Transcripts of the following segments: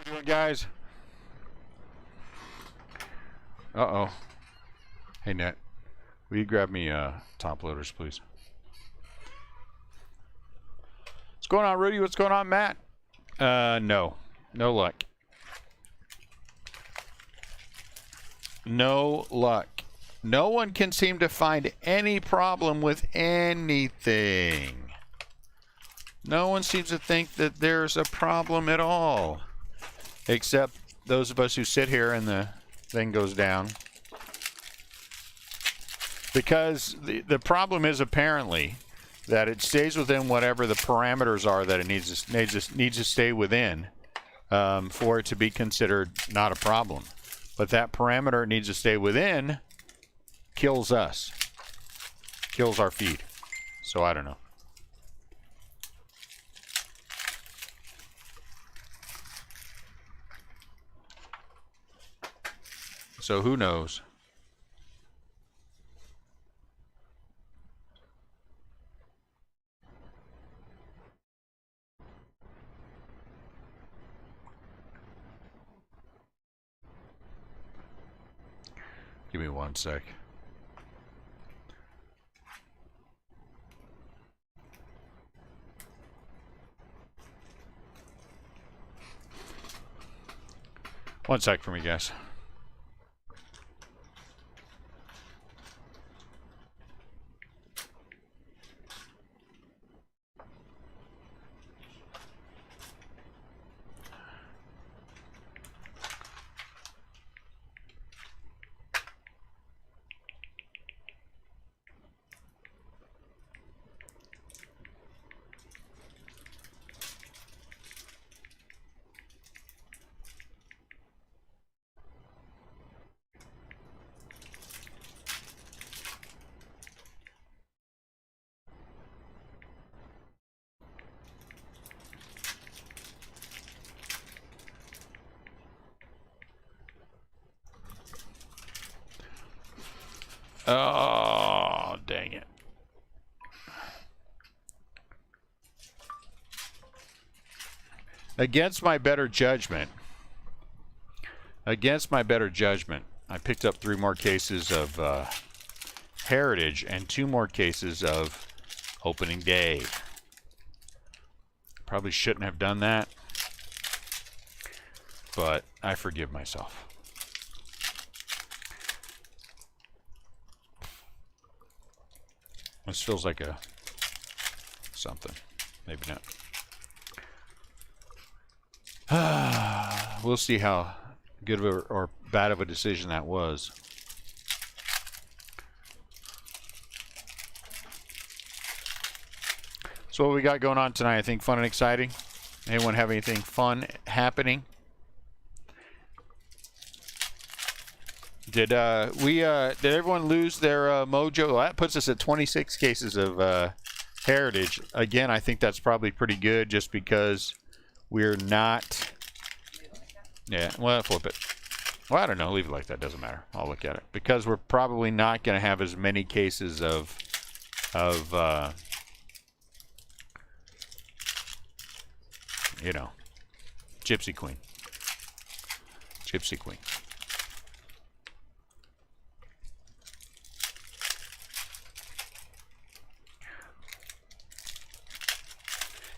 doing, guys? Uh-oh. Hey, Net. Will you grab me top loaders, please? What's going on, Rudy? What's going on, Matt? No. No luck. No luck. No one can seem to find any problem with anything. No one seems to think that there's a problem at all. Except those of us who sit here and the thing goes down. Because the problem is apparently that it stays within whatever the parameters are that it needs to stay within for it to be considered not a problem. But that parameter it needs to stay within kills us. Kills our feed. So I don't know. So who knows? Give me 1 sec. One sec for me, guys. Oh, dang it. Against my better judgment, I picked up 3 more cases of Heritage and 2 more cases of Opening Day. Probably shouldn't have done that, but I forgive myself. This feels like a something. Maybe not. We'll see how good of a, or bad of a decision that was. So what we got going on tonight? I think fun and exciting. Anyone have anything fun happening? Did everyone lose their mojo? Well, that puts us at 26 cases of Heritage. Again, I think that's probably pretty good just because we're not... Yeah, well, flip it. Well, I don't know. Leave it like that. Doesn't matter. I'll look at it. Because we're probably not going to have as many cases of you know, Gypsy Queen. Gypsy Queen.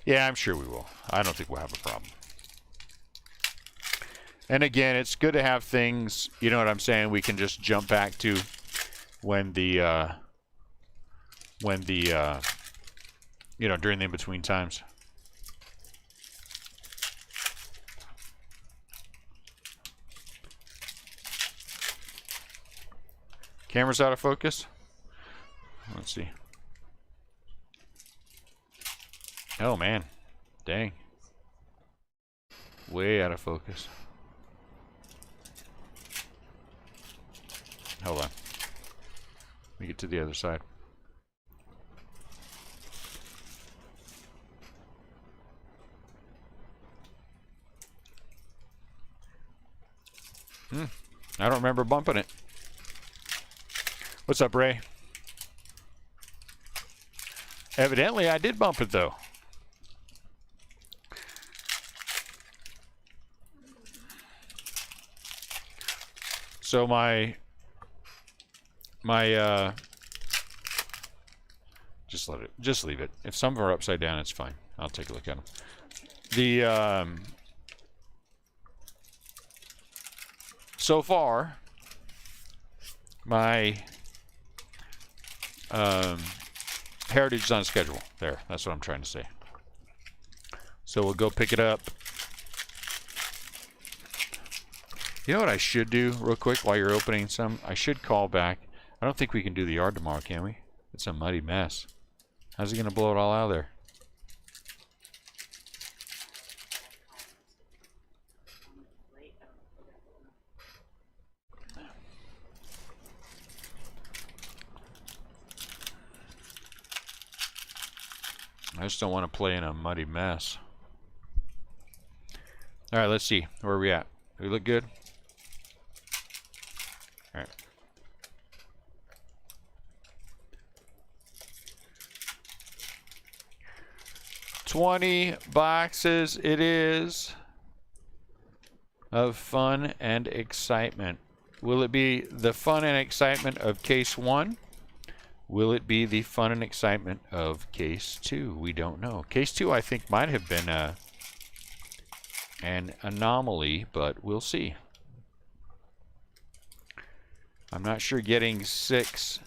Yeah, I'm sure we will. I don't think we'll have a problem. And again, it's good to have things, you know what I'm saying, we can just jump back to when the you know, during the in-between times. Camera's out of focus. Let's see. Oh man, dang. Way out of focus. Hold on. Let me get to the other side. I don't remember bumping it. What's up, Ray? Evidently, I did bump it, though. So my just leave it. If some are upside down, it's fine. I'll take a look at them. The so far my Heritage is on schedule. There, that's what I'm trying to say. So we'll go pick it up. You know what I should do real quick while you're opening some? I should call back. I don't think we can do the yard tomorrow, can we? It's a muddy mess. How's he going to blow it all out of there? I just don't want to play in a muddy mess. All right, let's see. Where are we at? Do we look good? All right. $20 boxes it is of fun and excitement. Will it be the fun and excitement of case 1? Will it be the fun and excitement of case 2? We don't know. Case 2, I think, might have been an anomaly, but we'll see. I'm not sure getting 6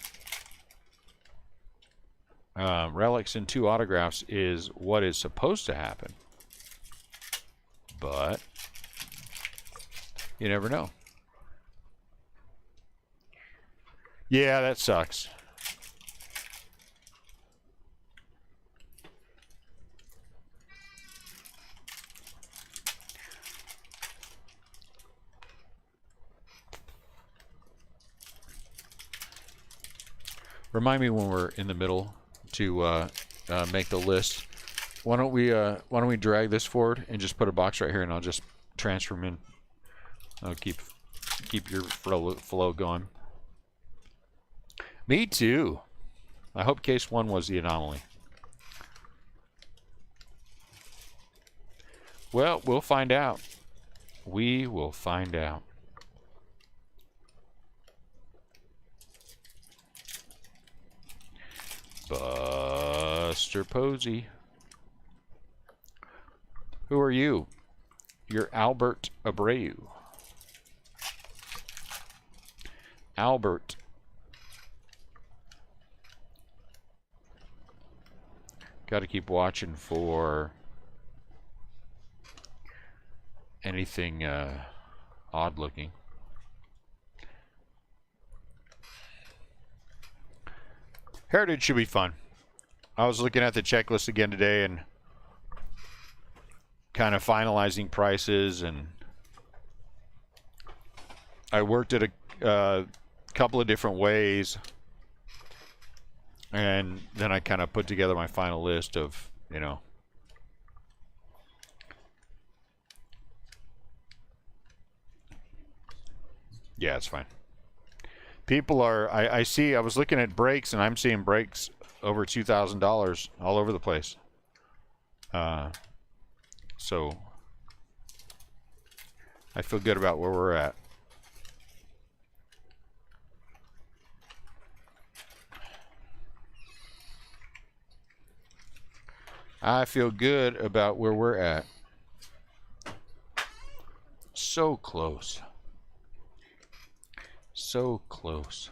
relics and 2 autographs is what is supposed to happen. But you never know. Yeah, that sucks. Remind me when we're in the middle to make the list. Why don't we drag this forward and just put a box right here, and I'll just transfer them in. I'll keep your flow going. Me too. I hope case 1 was the anomaly. Well, we'll find out. We will find out. Buster Posey. Who are you? You're Albert Abreu. Albert. Got to keep watching for anything odd looking. Heritage should be fun. I was looking at the checklist again today and kind of finalizing prices, and I worked at a couple of different ways, and then I kind of put together my final list of, you know, yeah, it's fine. People are, I see, I was looking at breaks, and I'm seeing breaks over $2,000 all over the place. So I feel good about where we're at. I feel good about where we're at. So close. So close.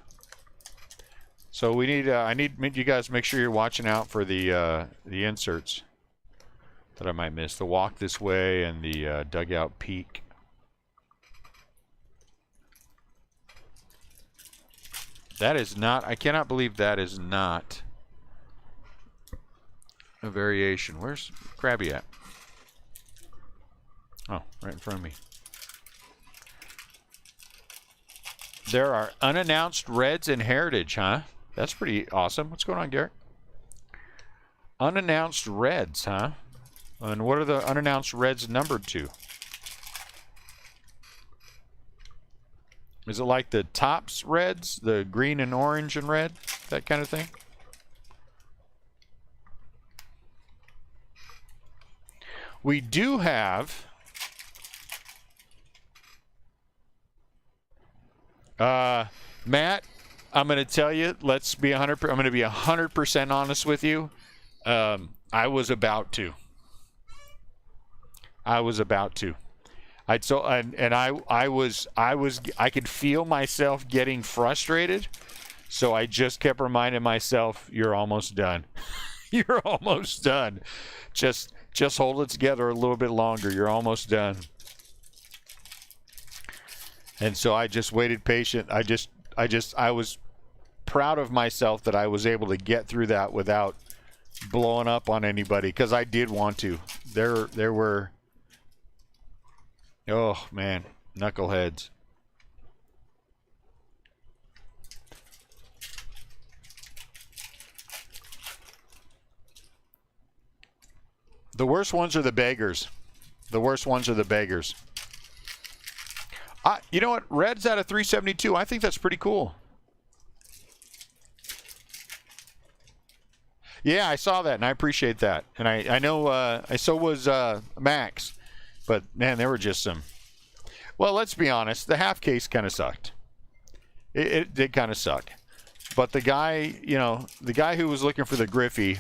So we need I need you guys to make sure you're watching out for the inserts that I might miss. The walk this way and the dugout peak. That is not, I cannot believe that is not a variation. Where's Krabby at? Oh, right in front of me. There are unannounced Reds in Heritage, huh? That's pretty awesome. What's going on, Garrett? Unannounced Reds, huh? And what are the unannounced Reds numbered to? Is it like the Topps Reds? The green and orange and red? That kind of thing? We do have Matt, I'm going to tell you, let's be 100%. I'm going to be 100% honest with you. I was about to. I could feel myself getting frustrated, so I just kept reminding myself, "You're almost done. You're almost done. Just hold it together a little bit longer. You're almost done." And so I just waited patient. I was proud of myself that I was able to get through that without blowing up on anybody, because I did want to. There were, oh man, knuckleheads. The worst ones are the beggars. You know what? Red's at a 372. I think that's pretty cool. Yeah, I saw that, and I appreciate that. And I know so was Max. But, man, there were just some. Well, let's be honest. The half case kind of sucked. It did kind of suck. But the guy who was looking for the Griffey,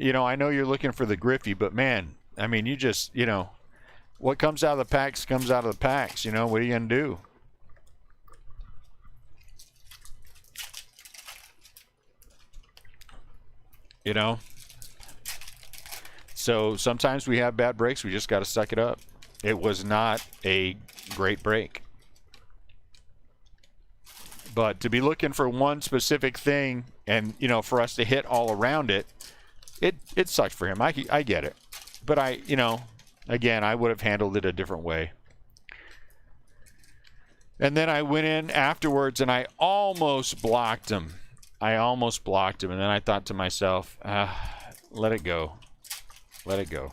I know you're looking for the Griffey, but, man, I mean, you just, what comes out of the packs comes out of the packs. What are you going to do? So sometimes we have bad breaks. We just got to suck it up. It was not a great break. But to be looking for one specific thing and, for us to hit all around it, it sucked for him. I get it. But again, I would have handled it a different way. And then I went in afterwards and I almost blocked him. And then I thought to myself, let it go. Let it go.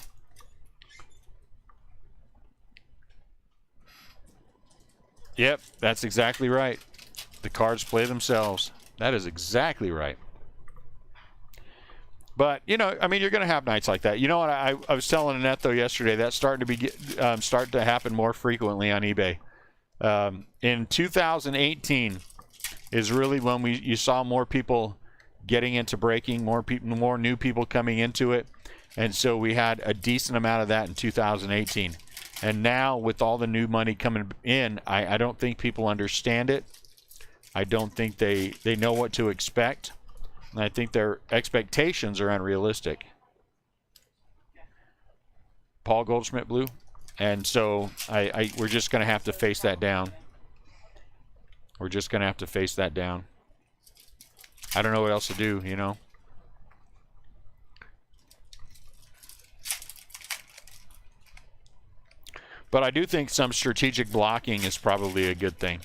Yep, that's exactly right. The cards play themselves. That is exactly right. But, you're going to have nights like that. You know what? I was telling Annette, though, yesterday, that's starting to happen more frequently on eBay. In 2018 is really when you saw more people getting into breaking, more new people coming into it. And so we had a decent amount of that in 2018. And now with all the new money coming in, I don't think people understand it. I don't think they know what to expect. And I think their expectations are unrealistic. Paul Goldschmidt blue. And so we're just going to have to face that down. I don't know what else to do, But I do think some strategic blocking is probably a good thing.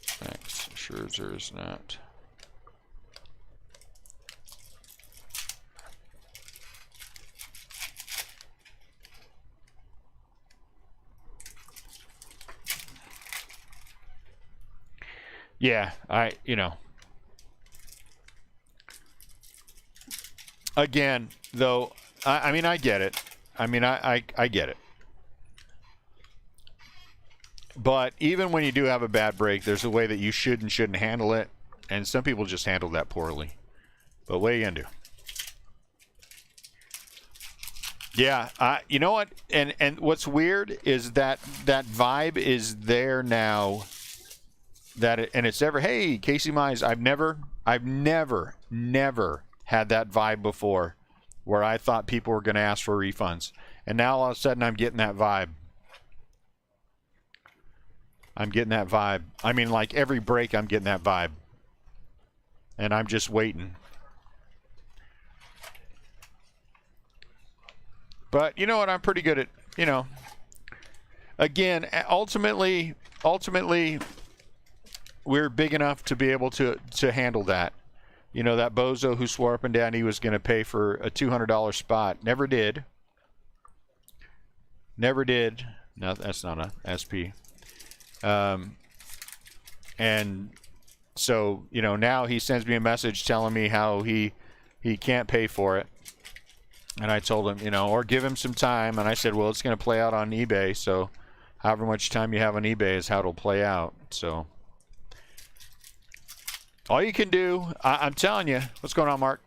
Thanks. Scherzer is not. Yeah, again, though, I mean, I get it. I get it. But even when you do have a bad break, there's a way that you should and shouldn't handle it. And some people just handle that poorly. But what are you going to do? Yeah, you know what? And what's weird is that vibe is there now. And it's ever, hey, Casey Mize, I've never had that vibe before where I thought people were going to ask for refunds. And now all of a sudden I'm getting that vibe. I mean, like every break I'm getting that vibe. And I'm just waiting. But you know what? I'm pretty good at, again, ultimately, we're big enough to be able to handle that. That bozo who swore up and down he was going to pay for a $200 spot. Never did. No, that's not a SP. And so, now he sends me a message telling me how he can't pay for it. And I told him, or give him some time. And I said, well, it's going to play out on eBay. So, however much time you have on eBay is how it'll play out. So all you can do, I'm telling you, what's going on, Mark?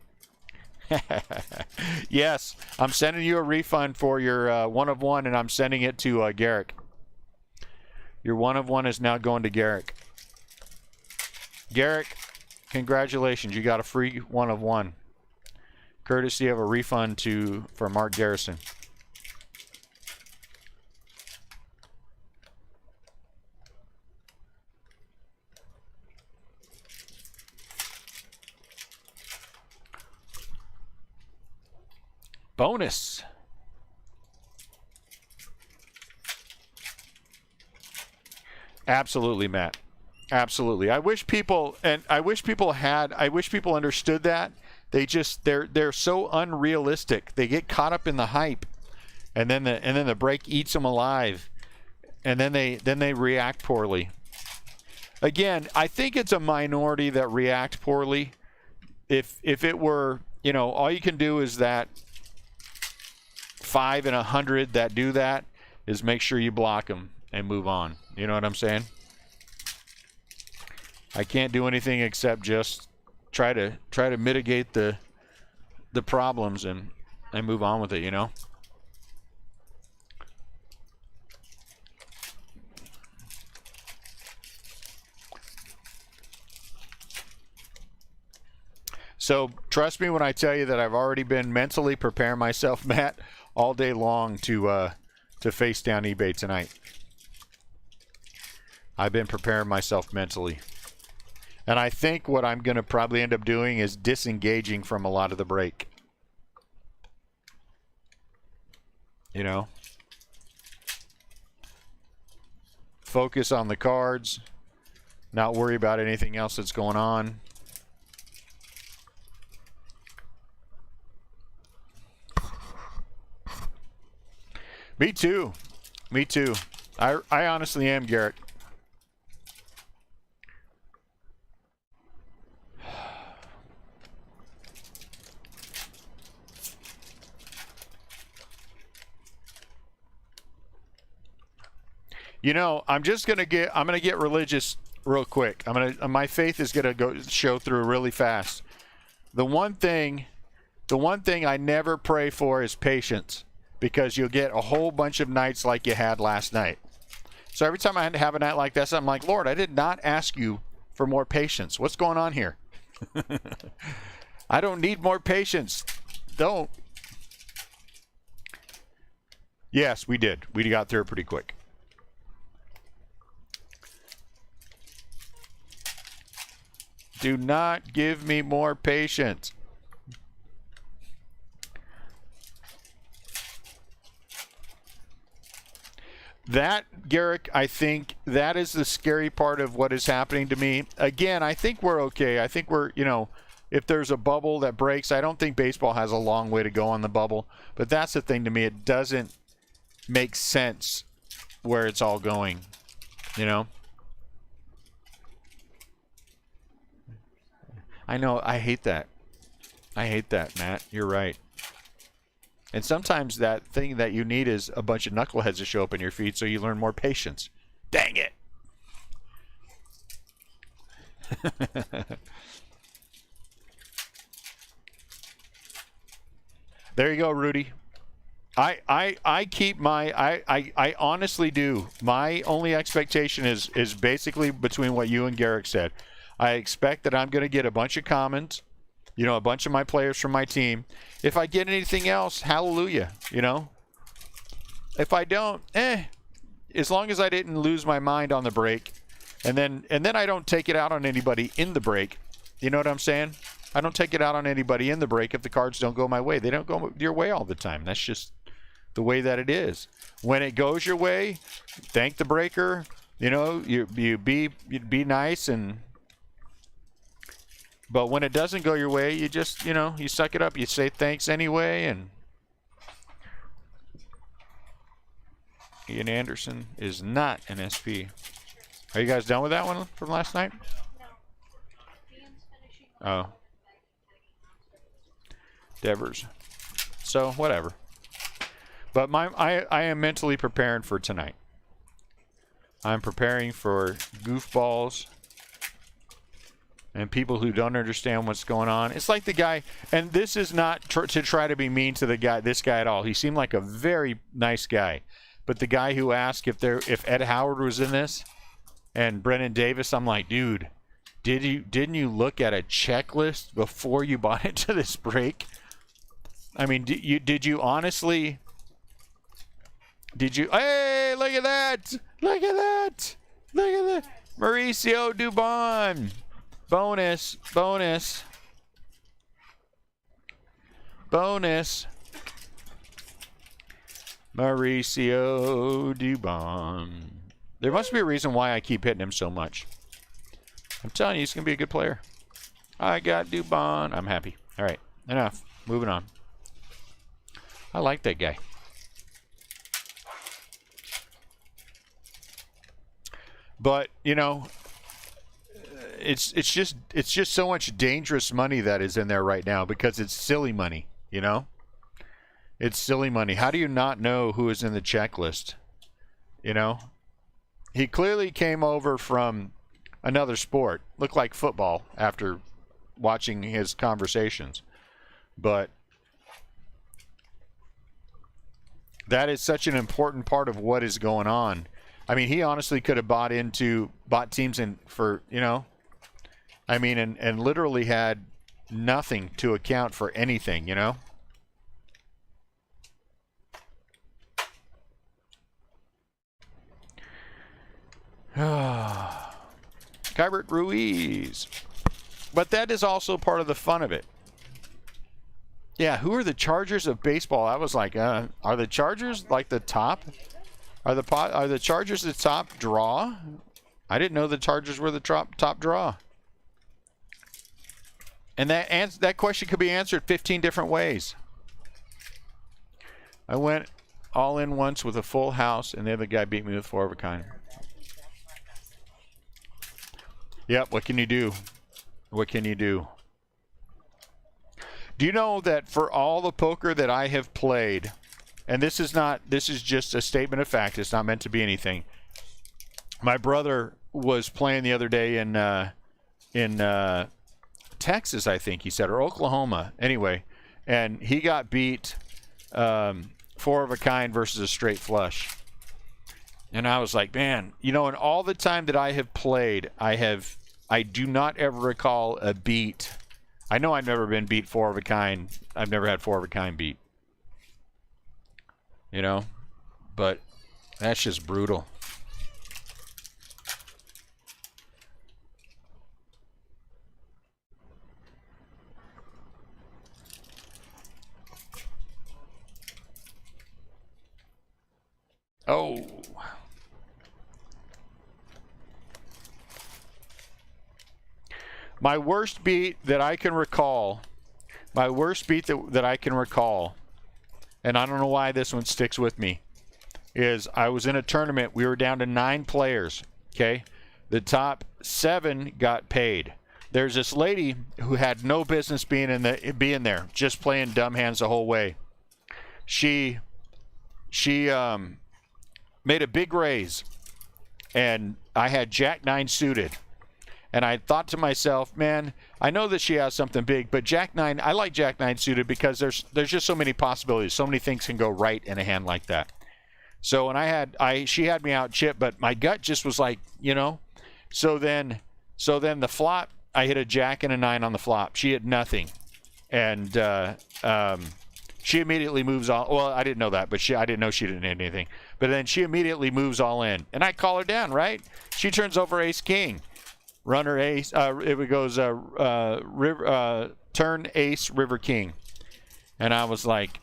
Yes, I'm sending you a refund for your 1 of 1, and I'm sending it to Garrick. Your 1 of 1 is now going to Garrick. Garrick, congratulations, you got a free 1 of 1, courtesy of a refund for Mark Garrison. Bonus. Absolutely, Matt. Absolutely. I wish people understood that. They're so unrealistic. They get caught up in the hype, and then the break eats them alive, and then they react poorly. Again, I think it's a minority that react poorly. If it were, all you can do is that 5 in 100 that do that is make sure you block them and move on. You know what I'm saying? I can't do anything except just try to mitigate the problems and move on with it, So trust me when I tell you that I've already been mentally preparing myself, Matt, all day long to face down eBay tonight. I've been preparing myself mentally. And I think what I'm going to probably end up doing is disengaging from a lot of the break. Focus on the cards, not worry about anything else that's going on. Me too. Me too. I honestly am, Garrett. I'm gonna get religious real quick. My faith is gonna show through really fast. The one thing I never pray for is patience, because you'll get a whole bunch of nights like you had last night. So every time I have a night like this, I'm like, Lord, I did not ask you for more patience. What's going on here? I don't need more patience. Don't. Yes, we did. We got through it pretty quick. Do not give me more patience. That, Garrick, I think that is the scary part of what is happening to me. Again, I think we're okay. I think we're, if there's a bubble that breaks, I don't think baseball has a long way to go on the bubble. But that's the thing to me. It doesn't make sense where it's all going, I know. I hate that. I hate that, Matt. You're right. And sometimes that thing that you need is a bunch of knuckleheads to show up in your feed so you learn more patience. Dang it. There you go, Rudy. I keep I honestly do. My only expectation is basically between what you and Garrick said. I expect that I'm going to get a bunch of comments, a bunch of my players from my team. If I get anything else, hallelujah, If I don't, as long as I didn't lose my mind on the break, and then I don't take it out on anybody in the break. You know what I'm saying? I don't take it out on anybody in the break if the cards don't go my way. They don't go your way all the time. That's just the way that it is. When it goes your way, thank the breaker. You be nice and. But when it doesn't go your way, you just, you suck it up. You say thanks anyway. And Ian Anderson is not an SP. Are you guys done with that one from last night? No. Oh. Devers. So, whatever. But I am mentally prepared for tonight. I'm preparing for goofballs and people who don't understand what's going on. It's like the guy, and this is not to try to be mean to this guy at all. He seemed like a very nice guy. But the guy who asked if Ed Howard was in this and Brennan Davis, I'm like, dude, didn't you look at a checklist before you bought into this break? I mean, did you honestly? Hey, look at that! Look at that! Look at that! Mauricio Dubon. Bonus. Mauricio Dubon. There must be a reason why I keep hitting him so much. I'm telling you, he's going to be a good player. I got Dubon. I'm happy. All right, enough. Moving on. I like that guy. But, you know, it's just so much dangerous money that is in there right now because it's silly money, you know? It's silly money. How do you not know who is in the checklist? You know? He clearly came over from another sport. Looked like football after watching his conversations. But that is such an important part of what is going on. I mean, he honestly could have bought teams in for, you know, I mean, and literally had nothing to account for anything, you know? Kybert Ruiz. But that is also part of the fun of it. Yeah, who are the Chargers of baseball? I was like, are the Chargers like the top? Are the Chargers the top draw? I didn't know the Chargers were the top draw. And that question could be answered 15 different ways. I went all in once with a full house, and the other guy beat me with 4 of a kind. Yep, what can you do? What can you do? Do you know that for all the poker that I have played, and this is just a statement of fact, it's not meant to be anything. My brother was playing the other day in Texas, I think he said, or Oklahoma, anyway, and he got beat 4 of a kind versus a straight flush. And I was like, man, you know, in all the time that I have played, I do not ever recall a beat. I know I've never been beat 4 of a kind. I've never had 4 of a kind beat. You know, but that's just brutal. Oh. My worst beat that I can recall, that I can recall, and I don't know why this one sticks with me, is I was in a tournament. We were down to 9 players, okay? The top 7 got paid. There's this lady who had no business being there, just playing dumb hands the whole way. She made a big raise, and I had Jack 9 suited. And I thought to myself, man, I know that she has something big, but Jack 9, I like Jack 9 suited because there's just so many possibilities. So many things can go right in a hand like that. So when she had me out chip, but my gut just was like, you know. So then the flop, I hit a Jack and a 9 on the flop. She had nothing, and she immediately moves all. Well, I didn't know that, but I didn't know she didn't hit anything. But then she immediately moves all in, and I call her down. Right? She turns over ace king. Runner ace, it goes turn ace river king, and I was like,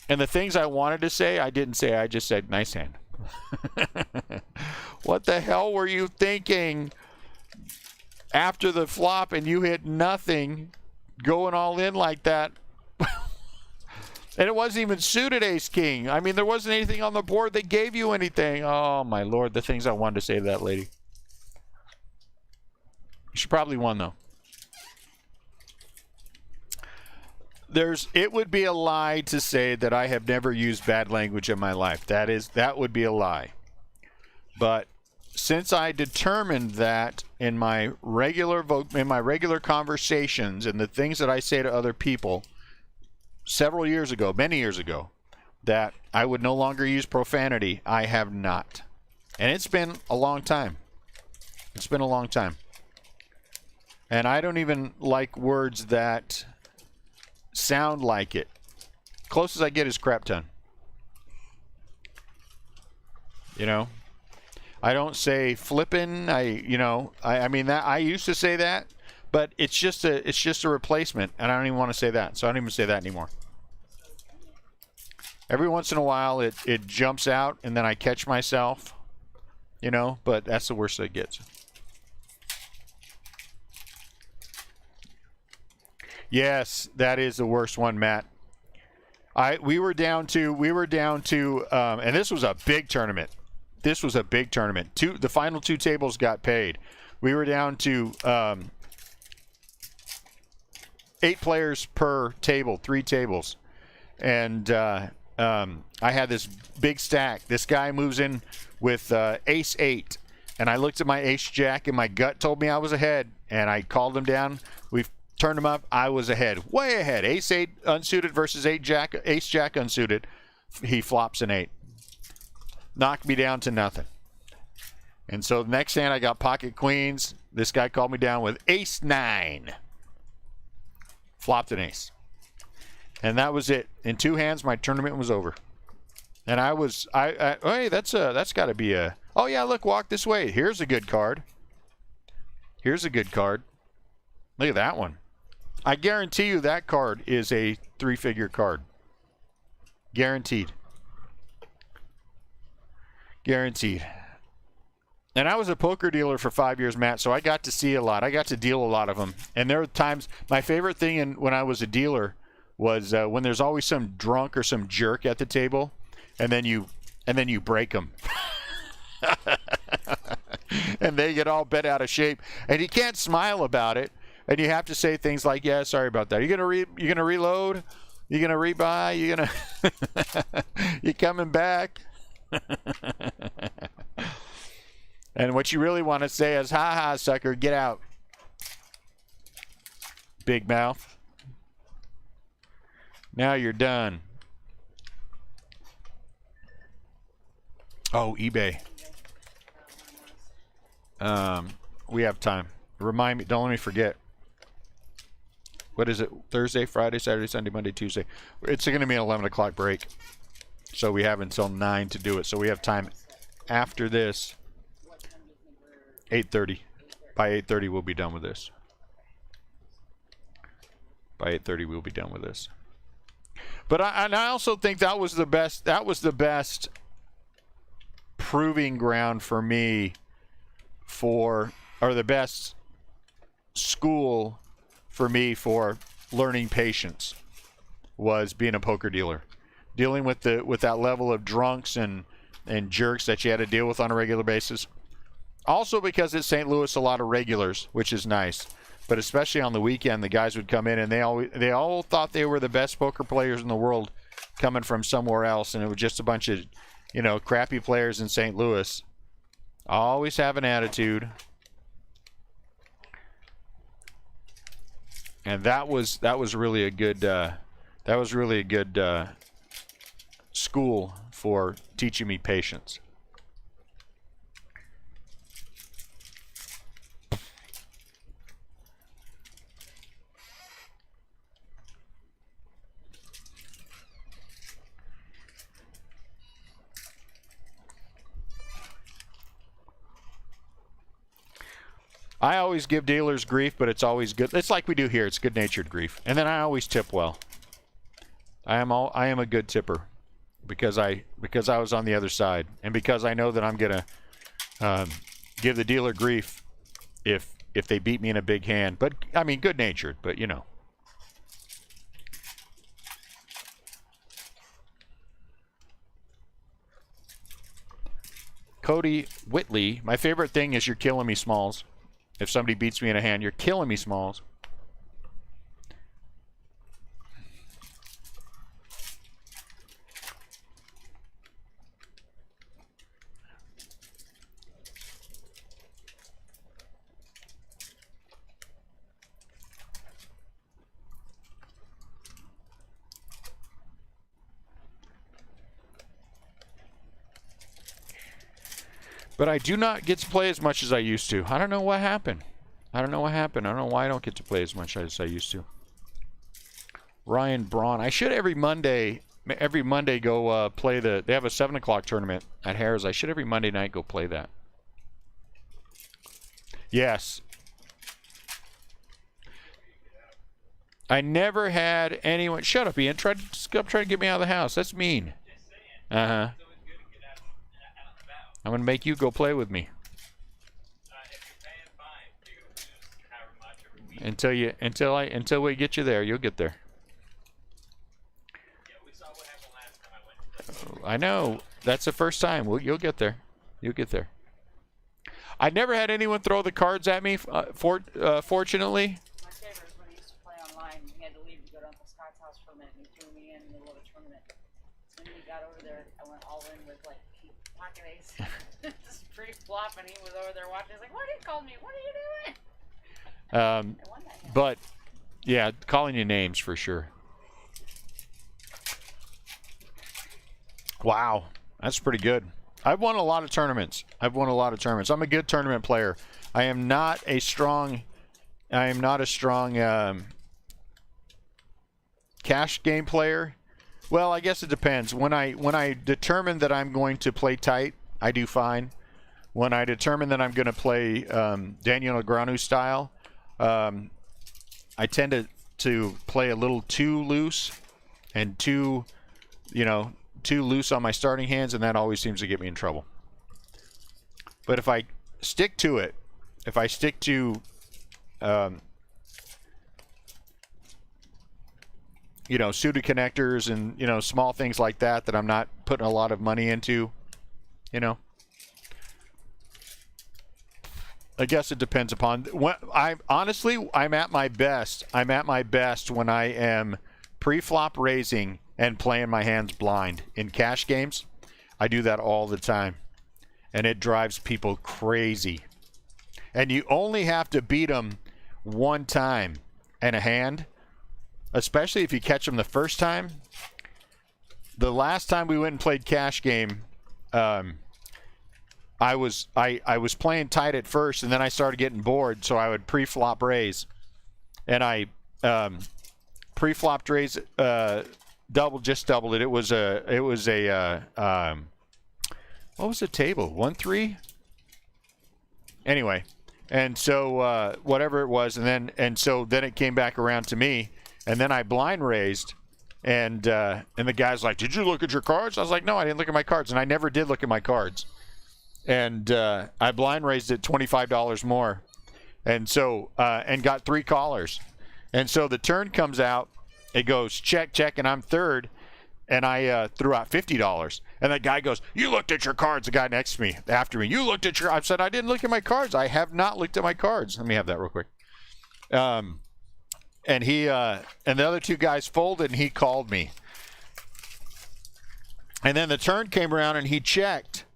and the things I wanted to say, I didn't say. I just said nice hand. What the hell were you thinking after the flop and you hit nothing, going all in like that? And it wasn't even suited ace-king. I mean, there wasn't anything on the board that gave you anything. Oh, my Lord, the things I wanted to say to that lady. She probably won, though. It would be a lie to say that I have never used bad language in my life. That would be a lie. But since I determined that in my regular conversations and the things that I say to other people many years ago, that I would no longer use profanity, I have not. And it's been a long time. It's been a long time. And I don't even like words that sound like it. Closest I get is crap ton. You know? I don't say flippin'. I mean that I used to say that, but it's just a replacement, and I don't even want to say that. So I don't even say that anymore. Every once in a while it jumps out, and then I catch myself, but that's the worst it gets. Yes, that is the worst one, Matt. We were down to, and this was a big tournament. The final two tables got paid. We were down to 8 players per table, 3 tables. And I had this big stack. This guy moves in with ace 8. And I looked at my ace jack, and my gut told me I was ahead. And I called him down. We turned him up. I was ahead, way ahead. Ace 8 unsuited versus ace jack unsuited. He flops an 8. Knocked me down to nothing. And so the next hand I got pocket queens. This guy called me down with ace 9. Flopped an ace. And that was it. In 2 hands, my tournament was over. And hey, that's got to be a, oh yeah, look, walk this way. Here's a good card. Look at that one. I guarantee you that card is a 3-figure card. Guaranteed. And I was a poker dealer for 5 years, Matt, so I got to see a lot. I got to deal a lot of them. And there were times, my favorite thing when I was a dealer was when there's always some drunk or some jerk at the table, and then you break them. And they get all bent out of shape. And you can't smile about it. And you have to say things like, yeah, sorry about that. You're gonna reload? You're gonna rebuy? You coming back? And what you really want to say is, ha ha, sucker, get out. Big mouth. Now you're done. Oh, eBay. We have time. Remind me, don't let me forget. What is it? Thursday, Friday, Saturday, Sunday, Monday, Tuesday. It's going to be an 11 o'clock break. So we have until 9 to do it. So we have time after this. 8:30. By 8:30, we'll be done with this. But I also think that was the best. That was the best proving ground for me or the best school for me for learning patience was being a poker dealer. Dealing with that level of drunks and jerks that you had to deal with on a regular basis. Also because it's St. Louis, a lot of regulars, which is nice. But especially on the weekend, the guys would come in and they all thought they were the best poker players in the world coming from somewhere else, and it was just a bunch of, crappy players in St. Louis. Always have an attitude. And that was really a good school for teaching me patience. I always give dealers grief, but it's always good. It's like we do here. It's good-natured grief. And then I always tip well. I am a good tipper because I was on the other side, and because I know that I'm gonna give the dealer grief if they beat me in a big hand. But I mean, good-natured. But Cody Whitley, my favorite thing is you're killing me, Smalls. If somebody beats me in a hand, you're killing me, Smalls. But I do not get to play as much as I used to. I don't know what happened. I don't know why I don't get to play as much as I used to. Ryan Braun. I should every Monday go play the... They have a 7 o'clock tournament at Harrah's. I should every Monday night go play that. Yes. I never had anyone... Shut up, Ian. Try to get me out of the house. That's mean. Uh-huh. I'm going to make you go play with me. Until we get you there, you'll get there. I know. That's the first time. You'll get there. You'll get there. I never had anyone throw the cards at me, fortunately. My favorite was when he used to play online. He had to leave to go to Uncle Scott's house for a minute, and he threw me in the middle of a tournament. When he got over there, I went all in with, like, pocket ace. Just pre-flop, and he was over there watching. He's like, "Why did you call me? What are you doing?" But, yeah, calling you names for sure. Wow, that's pretty good. I've won a lot of tournaments. I'm a good tournament player. I am not a strong cash game player. Well, I guess it depends. When I determine that I'm going to play tight, I do fine. When I determine that I'm going to play Daniel Negreanu style, I tend to play a little too loose and too loose on my starting hands, and that always seems to get me in trouble. But if I stick to it, if I stick to suited connectors and small things like that I'm not putting a lot of money into, I guess it depends upon when I'm at my best. I'm at my best when I am pre-flop raising and playing my hands blind in cash games. I do that all the time, and it drives people crazy. And you only have to beat them one time in a hand, especially if you catch them the first time. The last time we went and played cash game, I was playing tight at first, and then I started getting bored, so I would pre-flop raise, and I pre-flopped raise doubled it. It was a what was the table? 1-3. Anyway, and so whatever it was, and so then it came back around to me, and then I blind raised, and the guy's like, "Did you look at your cards?" I was like, "No, I didn't look at my cards," and I never did look at my cards. And I blind raised it $25 more, and so and got 3 callers, and so the turn comes out, it goes check, and I'm third, and I threw out $50, and that guy goes, "You looked at your cards." The guy next to me, after me, "You looked at your..." I said, "I didn't look at my cards. I have not looked at my cards." Let me have that real quick. And he and the other 2 guys folded, and he called me, and then the turn came around, and he checked.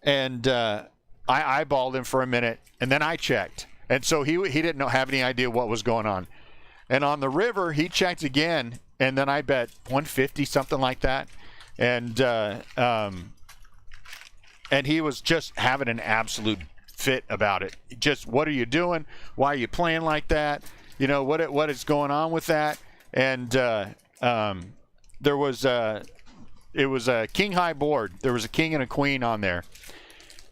And I eyeballed him for a minute, and then I checked. And so he didn't have any idea what was going on. And on the river, he checked again, and then I bet 150, something like that. And he was just having an absolute fit about it. Just, "What are you doing? Why are you playing like that? What is going on with that?" And there was it was a king high board. There was a king and a queen on there.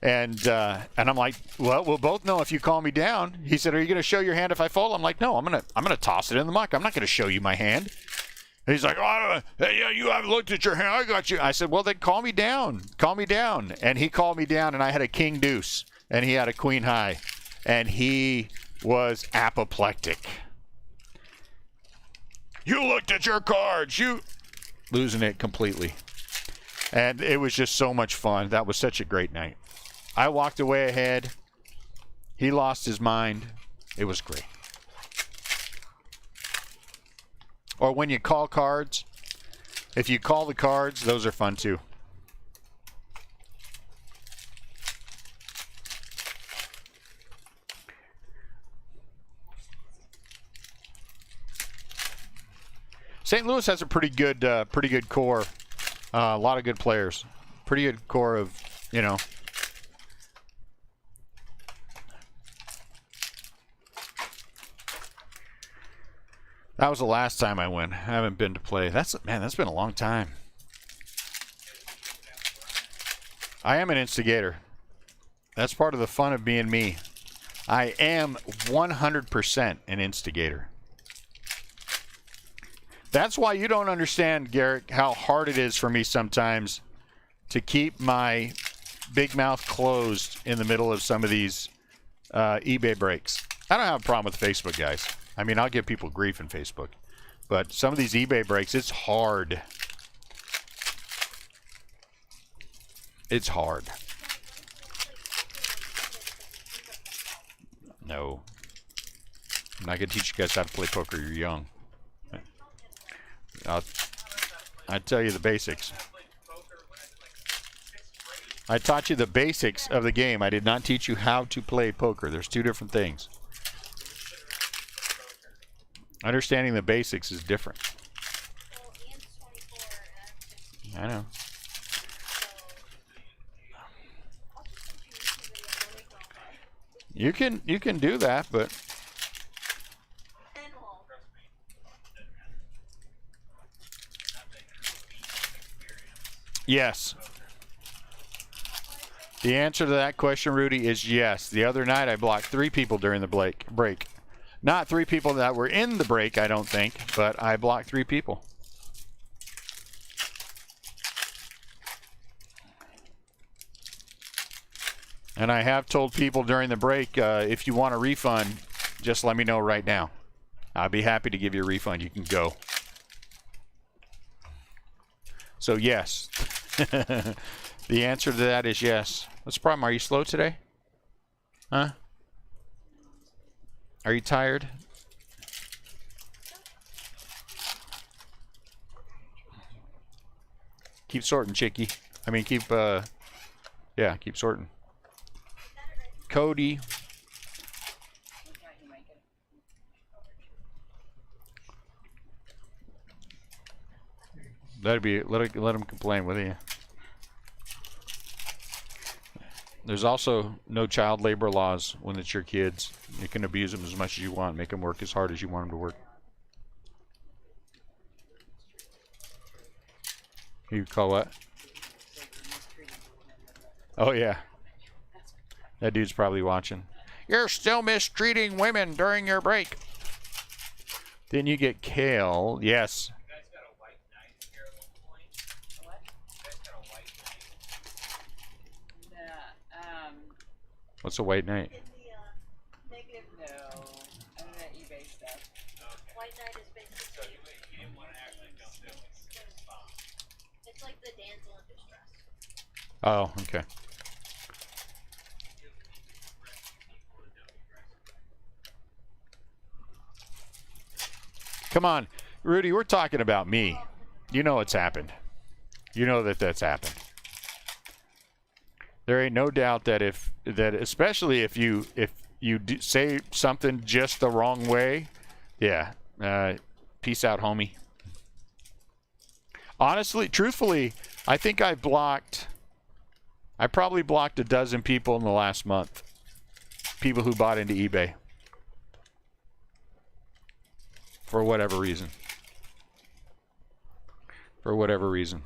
And I'm like, "Well, we'll both know if you call me down." He said, "Are you going to show your hand if I fold?" I'm like, "No, I'm gonna toss it in the muck. I'm not going to show you my hand." And he's like, "Oh, yeah, you haven't looked at your hand. I got you." I said, "Well, then call me down. Call me down." And he called me down, and I had a king deuce, and he had a queen high, and he was apoplectic. "You looked at your cards. You..." Losing it completely. And it was just so much fun. That was such a great night. I walked away ahead. He lost his mind. It was great. Or when you call cards, if you call the cards, those are fun too. St. Louis has a pretty good core. A lot of good players. Pretty good core of, That was the last time I went. I haven't been to play. That's been a long time. I am an instigator. That's part of the fun of being me. I am 100% an instigator. That's why you don't understand, Garrett, how hard it is for me sometimes to keep my big mouth closed in the middle of some of these eBay breaks. I don't have a problem with Facebook, guys. I mean, I'll give people grief in Facebook. But some of these eBay breaks, it's hard. It's hard. No. I'm not going to teach you guys how to play poker. You're young. I tell you the basics. I taught you the basics of the game. I did not teach you how to play poker. There's two different things. Understanding the basics is different. I know. You can do that, but yes. The answer to that question, Rudy, is yes. The other night I blocked 3 people during the break. Not 3 people that were in the break, I don't think, but I blocked 3 people. And I have told people during the break, if you want a refund, just let me know right now. I'll be happy to give you a refund. You can go. So yes. The answer to that is yes. What's the problem? Are you slow today? Huh? Are you tired? Keep sorting, chickie. I mean, keep sorting. Cody. Let him complain with you. There's also no child labor laws when it's your kids. You can abuse them as much as you want, make them work as hard as you want them to work. You call what? Oh yeah. That dude's probably watching. You're still mistreating women during your break. Then you get Kale. Yes. What's a white knight? Negative, no. I'm in that eBay stuff. Okay. White knight is basically. So you didn't want to actually jump in. It's like the damsel in distress. Oh, okay. Come on, Rudy, we're talking about me. You know it's happened. You know that's happened. There ain't no doubt that especially if you say something just the wrong way, yeah. Peace out, homie. Honestly, truthfully, I think I probably blocked a dozen people in the last month. People who bought into eBay. For whatever reason. For whatever reason.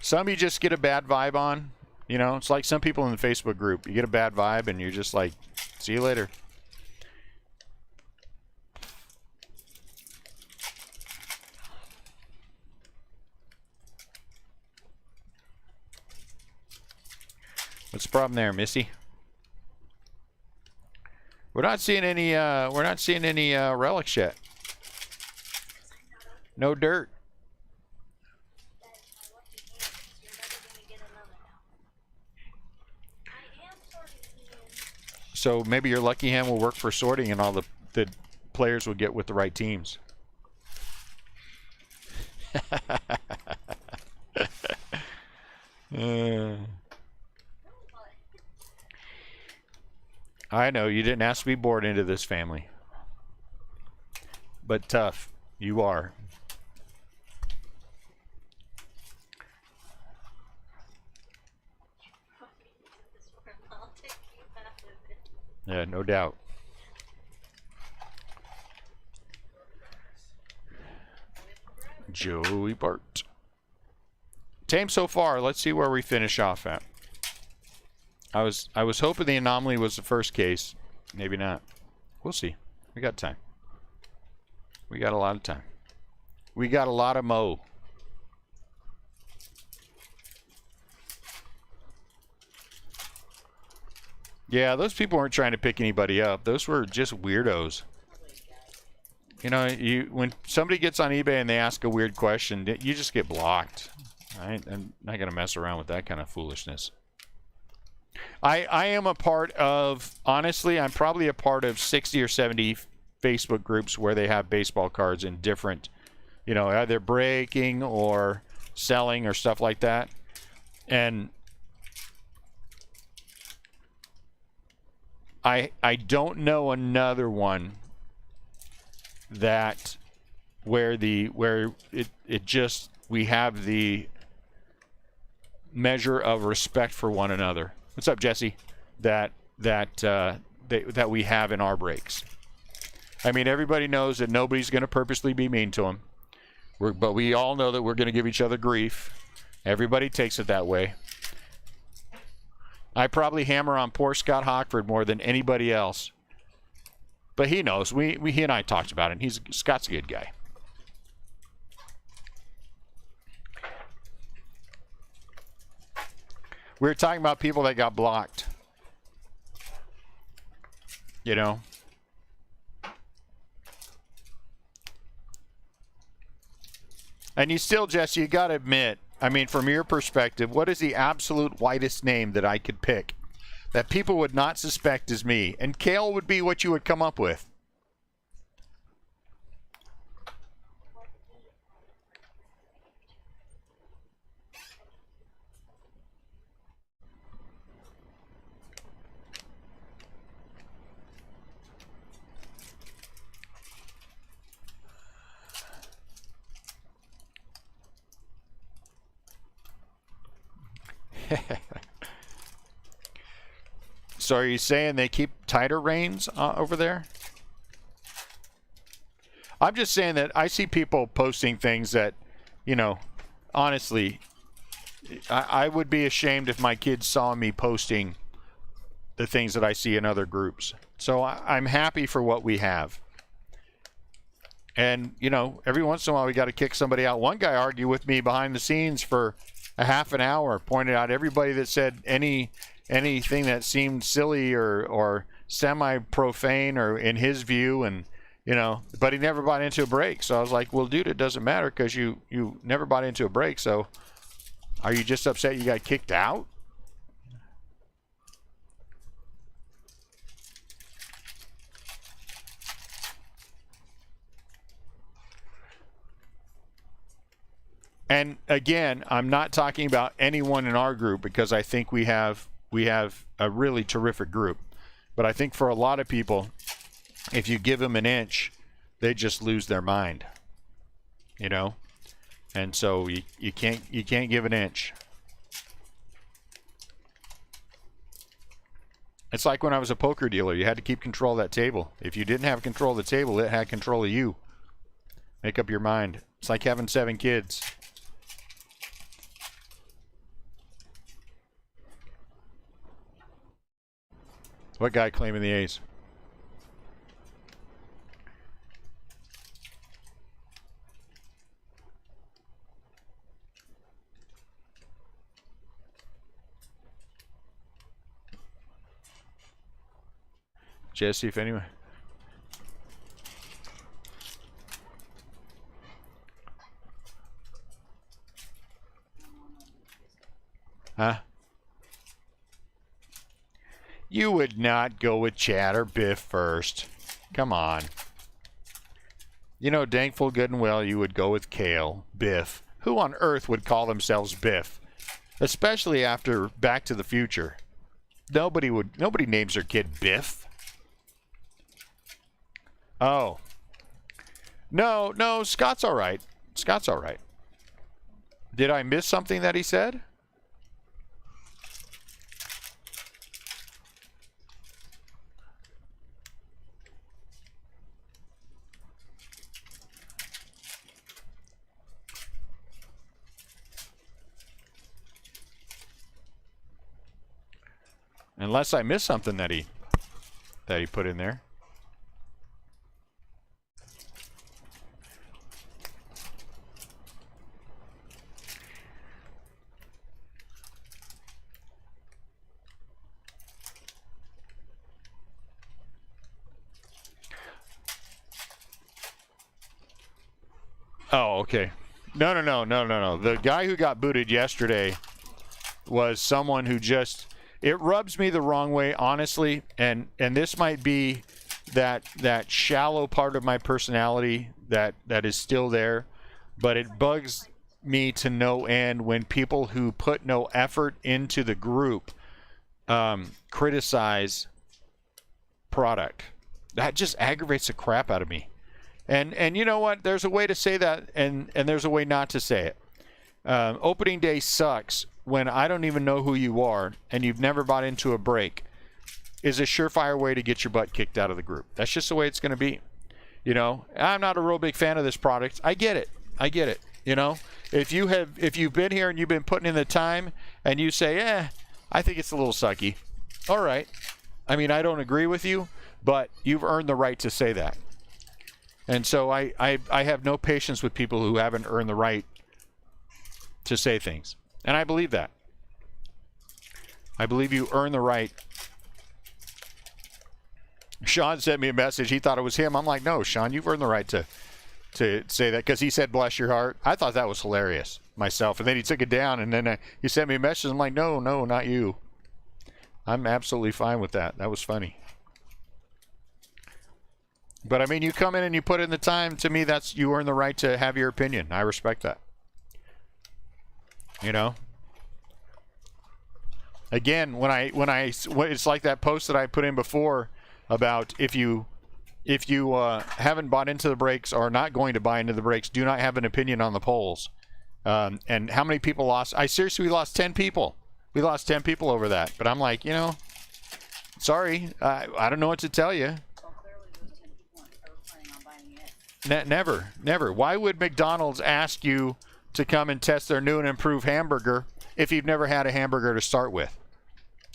Some you just get a bad vibe on. You know, it's like some people in the Facebook group. You get a bad vibe and you're just like, see you later. What's the problem there, Missy? We're not seeing any relics yet. No dirt. So maybe your lucky hand will work for sorting and all the players will get with the right teams. I know you didn't ask to be born into this family. But tough. You are. Yeah, no doubt. Joey Bart. Tame so far. Let's see where we finish off at. I was hoping the anomaly was the first case. Maybe not. We'll see. We got time. We got a lot of time. We got a lot of mo. Yeah, those people weren't trying to pick anybody up. Those were just weirdos. You know, when somebody gets on eBay and they ask a weird question, you just get blocked. I'm not going to mess around with that kind of foolishness. I am a part of, honestly, I'm probably a part of 60 or 70 Facebook groups where they have baseball cards in different, you know, either breaking or selling or stuff like that. And I don't know another one that where it just we have the measure of respect for one another. What's up, Jesse? That we have in our breaks. I mean, everybody knows that nobody's going to purposely be mean to them. But we all know that we're going to give each other grief. Everybody takes it that way. I probably hammer on poor Scott Hockford more than anybody else. But he knows. He and I talked about it. Scott's a good guy. We were talking about people that got blocked. You know? And you still, Jesse, you got to admit, I mean, from your perspective, what is the absolute whitest name that I could pick that people would not suspect is me? And Kale would be what you would come up with. So are you saying they keep tighter reins over there? I'm just saying that I see people posting things that, you know, honestly, I would be ashamed if my kids saw me posting the things that I see in other groups. So I'm happy for what we have. And, you know, every once in a while we got to kick somebody out. One guy argued with me behind the scenes for a half an hour, pointed out everybody that said anything that seemed silly or semi-profane or in his view, and you know, but he never bought into a break. So I was like, well, dude, it doesn't matter because you never bought into a break. So are you just upset you got kicked out? And again, I'm not talking about anyone in our group because I think we have a really terrific group. But I think for a lot of people, if you give them an inch, they just lose their mind. You know? And so you can't give an inch. It's like when I was a poker dealer. You had to keep control of that table. If you didn't have control of the table, it had control of you. Make up your mind. It's like having 7 kids. What guy claiming the ace? Jesse, if anyone. Huh? You would not go with Chad or Biff first. Come on. You know, dang full good and well you would go with Kale, Biff. Who on earth would call themselves Biff? Especially after Back to the Future. Nobody names their kid Biff. Oh. No, Scott's all right. Scott's all right. Did I miss something that he said? Unless I missed something that he put in there. Oh, okay. No. The guy who got booted yesterday was someone who just, it rubs me the wrong way, honestly, and this might be that shallow part of my personality that is still there, but it bugs me to no end when people who put no effort into the group criticize product. That just aggravates the crap out of me. And you know what? There's a way to say that, and there's a way not to say it. Opening day sucks when I don't even know who you are and you've never bought into a break is a surefire way to get your butt kicked out of the group. That's just the way it's going to be. You know, I'm not a real big fan of this product. I get it. You know, if you've been here and you've been putting in the time and you say, I think it's a little sucky. All right. I mean, I don't agree with you, but you've earned the right to say that. And so I have no patience with people who haven't earned the right to say things. And I believe that. I believe you earn the right. Sean sent me a message. He thought it was him. I'm like, no, Sean, you've earned the right to say that, because he said, bless your heart. I thought that was hilarious myself. And then he took it down, and then he sent me a message. I'm like, no, not you. I'm absolutely fine with that. That was funny. But, I mean, you come in and you put in the time. To me, that's, you earn the right to have your opinion. I respect that. You know? Again, when it's like that post that I put in before about if you haven't bought into the breaks or are not going to buy into the breaks, do not have an opinion on the polls. And how many people lost? We lost 10 people. We lost 10 people over that. But I'm like, you know, sorry. I don't know what to tell you. Never. Why would McDonald's ask you to come and test their new and improved hamburger if you've never had a hamburger to start with?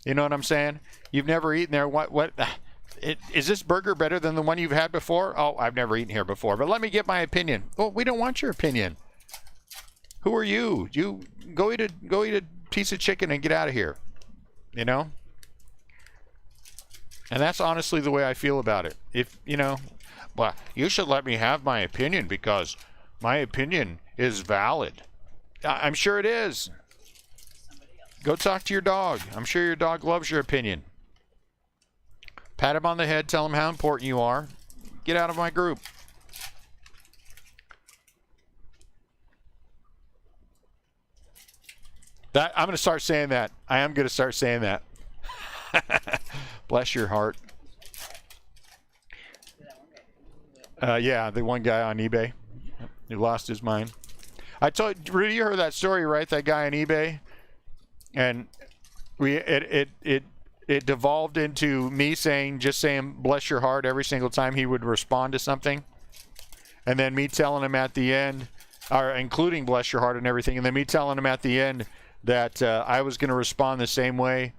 You know what I'm saying? You've never eaten there. Is this burger better than the one you've had before? Oh, I've never eaten here before, but let me get my opinion. Well, we don't want your opinion. Who are you? You go eat a piece of chicken and get out of here. You know? And that's honestly the way I feel about it. If, you know, well, you should let me have my opinion because my opinion is valid. I'm sure it is. Go talk to your dog. I'm sure your dog loves your opinion. Pat him on the head. Tell him how important you are. Get out of my group. I'm going to start saying that. I am going to start saying that. Bless your heart. Yeah, the one guy on eBay who lost his mind. I told Rudy, you heard that story, right? That guy on eBay, and it devolved into me just saying bless your heart every single time he would respond to something, and then me telling him at the end, or including bless your heart and everything, and then me telling him at the end that I was going to respond the same way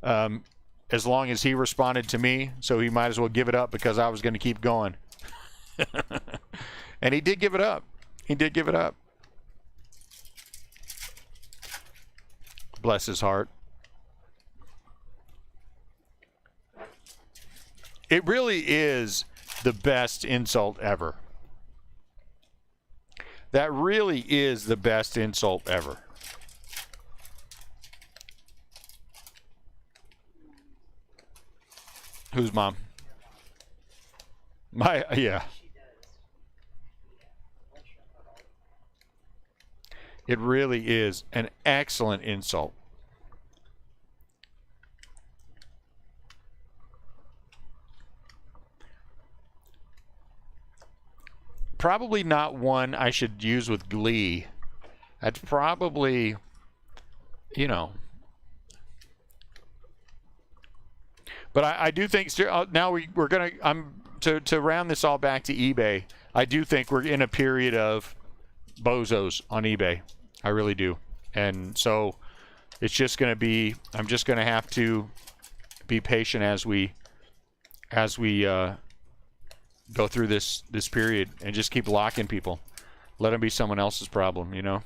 as long as he responded to me, so he might as well give it up because I was going to keep going. And he did give it up. He did give it up. Bless his heart. It really is the best insult ever. That really is the best insult ever. Whose mom? Yeah. It really is an excellent insult. Probably not one I should use with glee. That's probably, you know. But I do think now we're gonna to round this all back to eBay. I do think we're in a period of bozos on eBay. I really do. And so it's just going to be, I'm just going to have to be patient as we go through this period, and just keep locking people. Let them be someone else's problem, you know.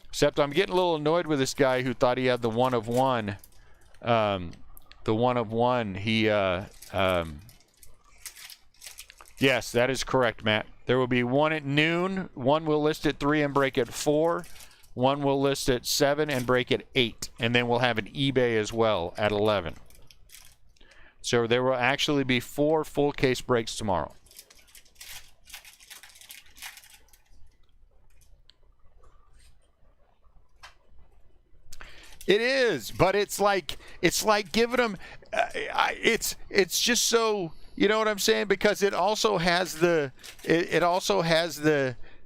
Except I'm getting a little annoyed with this guy who thought he had the one of one. The one of one. Yes, that is correct, Matt. There will be one at noon. One will list at 3 and break at 4. One will list at 7 and break at 8. And then we'll have an eBay as well at 11. So there will actually be 4 full case breaks tomorrow. It is, but it's like giving them. It's just so, you know what I'm saying, because it also has the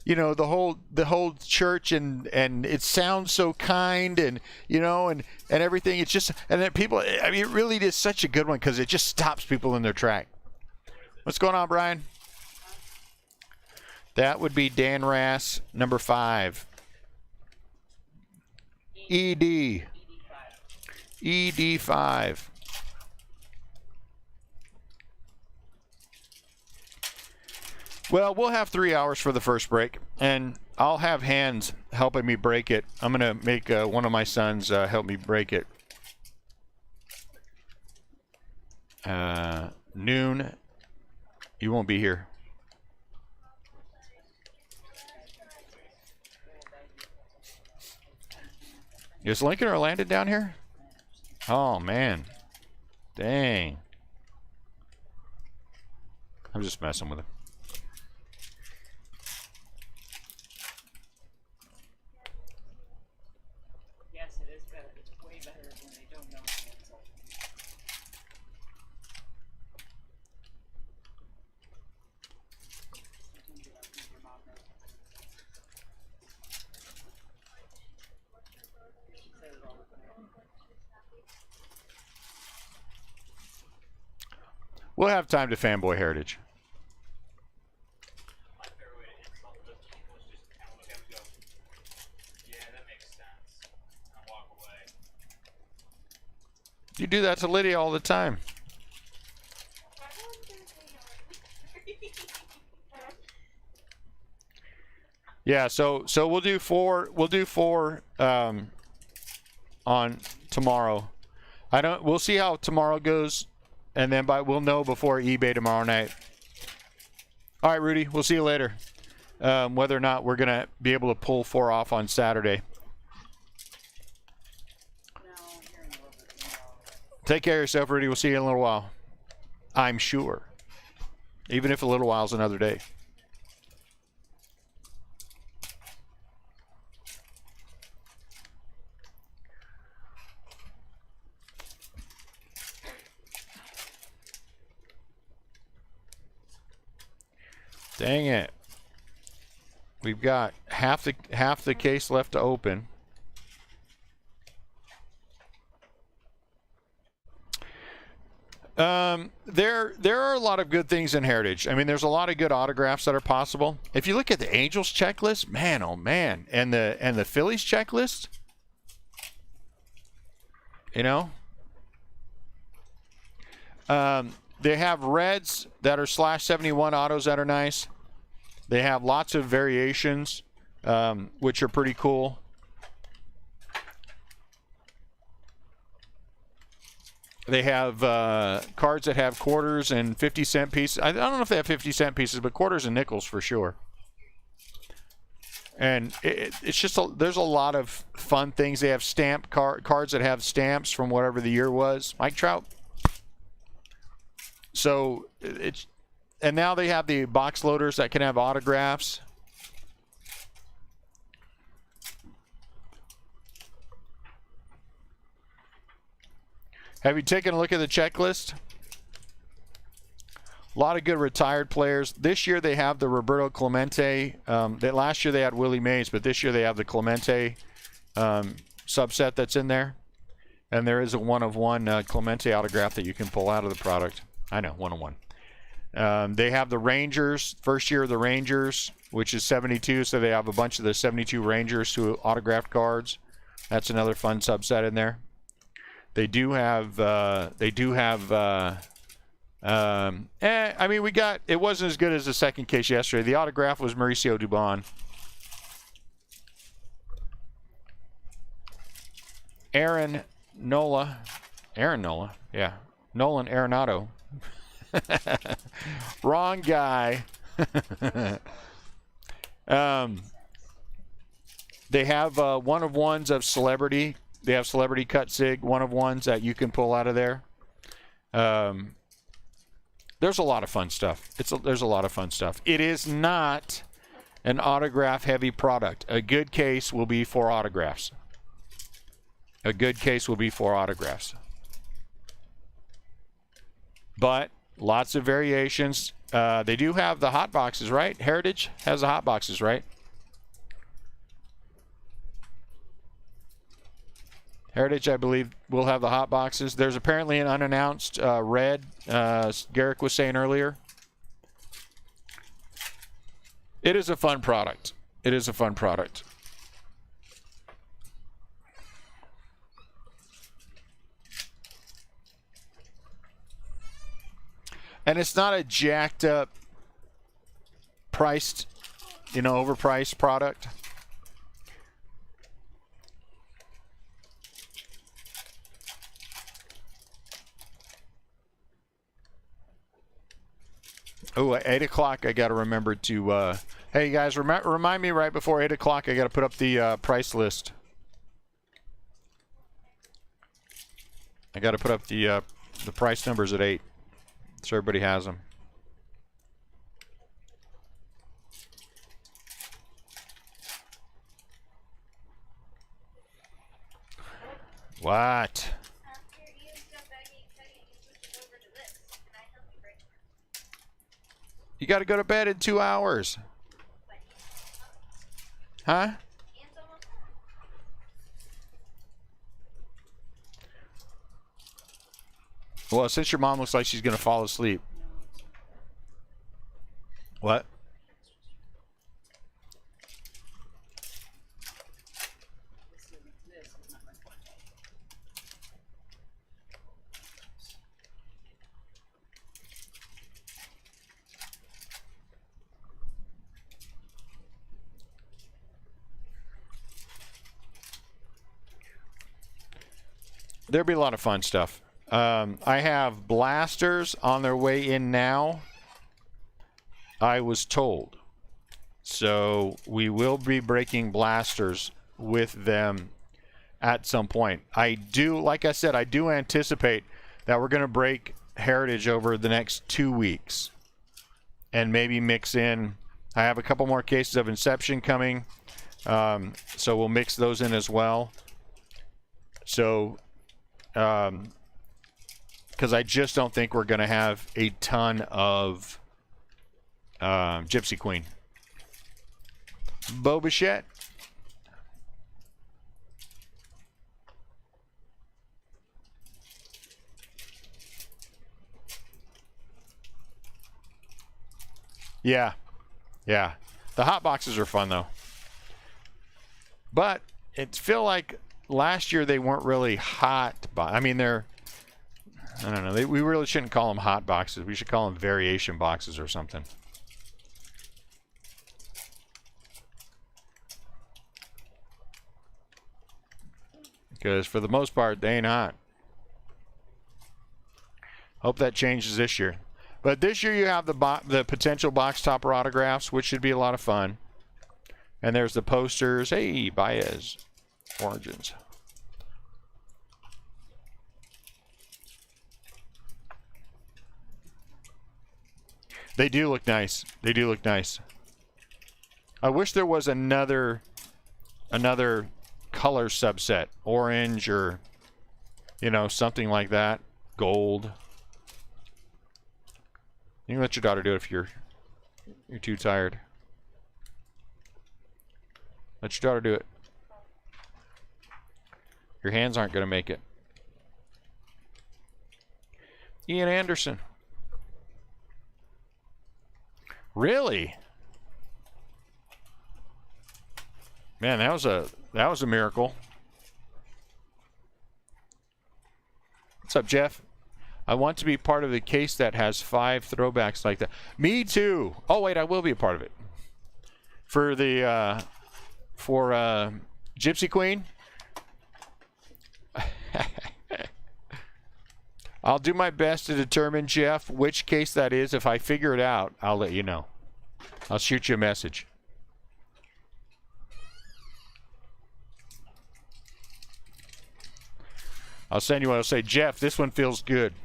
you know, the whole church, and it sounds so kind, and you know, and everything. It's just, and then people. I mean, it really is such a good one because it just stops people in their track. What's going on, Brian? That would be Dan Rass, number 5. ED5. Well, we'll have 3 hours for the first break, and I'll have hands helping me break it. I'm going to make one of my sons help me break it. Noon. You won't be here. Is Lincoln or Landon down here? Oh, man. Dang. I'm just messing with him. Yes, it is better. It's way better when they don't know the insult. We'll have time to fanboy heritage. My favorite way to insult those people is just kind of look at them and go, yeah, that makes sense, and walk away. You do that to Lydia all the time. Yeah, so we'll do 4. We'll do 4 on tomorrow. We'll see how tomorrow goes, and then we'll know before eBay tomorrow night. All right, Rudy, we'll see you later. Whether or not we're gonna be able to pull 4 off on Saturday. Take care of yourself, Rudy. We'll see you in a little while. I'm sure. Even if a little while's another day. Dang it. We've got half the case left to open. There are a lot of good things in Heritage. I mean, there's a lot of good autographs that are possible. If you look at the Angels checklist, man, oh man, and the Phillies checklist, you know, they have Reds that are /71 autos that are nice. They have lots of variations, which are pretty cool. They have cards that have quarters and 50-cent pieces. I don't know if they have 50-cent pieces, but quarters and nickels for sure. And it's just there's a lot of fun things. They have stamp cards that have stamps from whatever the year was. Mike Trout. So and now they have the box loaders that can have autographs. Have you taken a look at the checklist? A lot of good retired players. This year they have the Roberto Clemente. Last year they had Willie Mays, but this year they have the Clemente subset that's in there. And there is a one-of-one Clemente autograph that you can pull out of the product. I know, one-of-one. They have the Rangers, first year of the Rangers, which is 72, so they have a bunch of the 72 Rangers to autographed cards. That's another fun subset in there. They do have, I mean, we got, it wasn't as good as the second case yesterday. The autograph was Mauricio Dubon. Aaron Nola, yeah. Nolan Arenado. Wrong guy. They have one of ones of celebrity. They have celebrity cut sig, one of ones that you can pull out of there. There's a lot of fun stuff. There's a lot of fun stuff. It is not an autograph heavy product. A good case will be for autographs. A good case will be for autographs. But lots of variations. They do have the hot boxes, right? Heritage has the hot boxes, right? Heritage, I believe, will have the hot boxes. There's apparently an unannounced red, Garrick was saying earlier. It is a fun product. It is a fun product. And it's not a jacked up, priced, overpriced product. Oh, at 8 o'clock, I got to remember to, hey guys, remind me right before 8 o'clock, I got to put up the price list. I got to put up the price numbers at 8. So everybody has them. What? You got to go to bed in 2 hours. Huh? Well, since your mom looks like she's going to fall asleep. What? There'll be a lot of fun stuff. I have blasters on their way in now, I was told. So we will be breaking blasters with them at some point. Like I said, I do anticipate that we're going to break Heritage over the next 2 weeks and maybe mix in. I have a couple more cases of Inception coming, so we'll mix those in as well. So, because I just don't think we're going to have a ton of Gypsy Queen. Bo Bichette. Yeah. Yeah. The hot boxes are fun, though. But it feel like last year they weren't really hot. I mean, they're... I don't know. We really shouldn't call them hot boxes. We should call them variation boxes or something. Because for the most part, they ain't hot. Hope that changes this year. But this year you have the potential box topper autographs, which should be a lot of fun. And there's the posters. Hey, Baez. Origins. They do look nice. They do look nice. I wish there was another color subset. Orange or, something like that. Gold. You can let your daughter do it if you're too tired. Let your daughter do it. Your hands aren't going to make it. Ian Anderson. Really? Man, that was a miracle. What's up, Jeff? I want to be part of the case that has 5 throwbacks like that. Me too. Oh wait, I will be a part of it. For the Gypsy Queen. I'll do my best to determine, Jeff, which case that is. If I figure it out, I'll let you know. I'll shoot you a message. I'll send you one. I'll say, Jeff, this one feels good.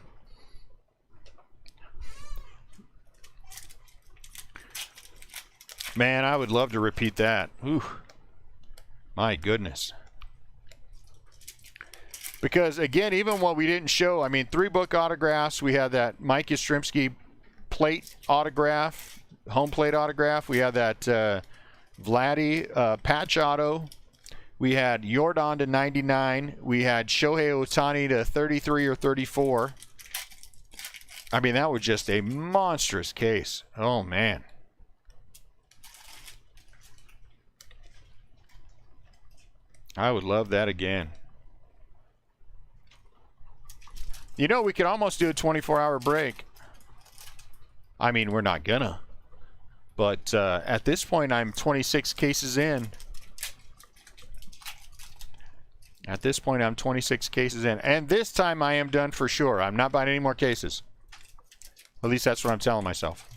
Man, I would love to repeat that. Ooh, my goodness. Because, again, even what we didn't show, I mean, 3 book autographs. We had that Mike Yastrzemski plate autograph, home plate autograph. We had that Vladdy patch auto. We had Jordan to 99. We had Shohei Ohtani to 33 or 34. I mean, that was just a monstrous case. Oh, man. I would love that again. You know, we could almost do a 24-hour break. I mean, we're not gonna. But at this point, I'm 26 cases in. At this point, I'm 26 cases in. And this time, I am done for sure. I'm not buying any more cases. At least that's what I'm telling myself.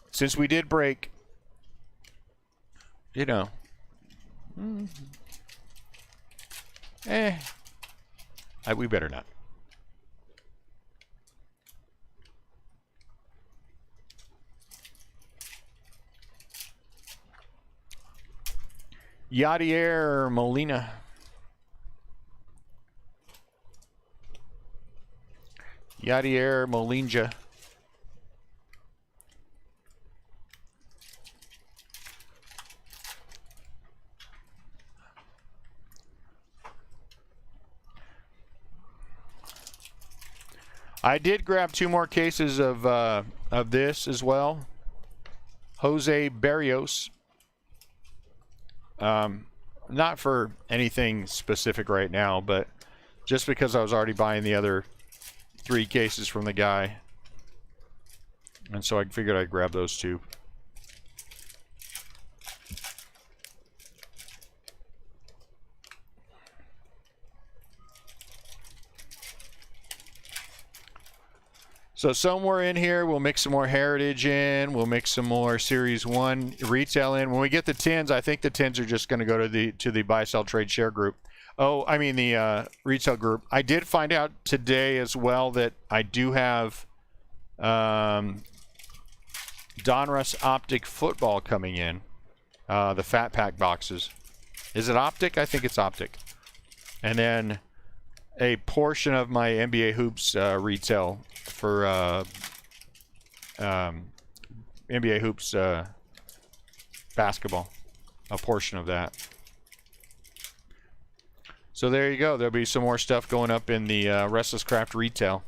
Since we did break, you know. We better not. Yadier Molina. Yadier Molinja. I did grab 2 more cases of this as well. Jose Barrios. Not for anything specific right now, but just because I was already buying the other 3 cases from the guy. And so I figured I'd grab those 2. So somewhere in here, we'll mix some more Heritage in. We'll mix some more Series 1 retail in. When we get the 10s, I think the 10s are just going to go to the buy, sell, trade, share group. Oh, I mean the retail group. I did find out today as well that I do have Donruss Optic Football coming in. The Fat Pack boxes. Is it Optic? I think it's Optic. And then a portion of my NBA Hoops retail for NBA Hoops basketball. A portion of that. So there you go. There'll be some more stuff going up in the Restless Craft retail.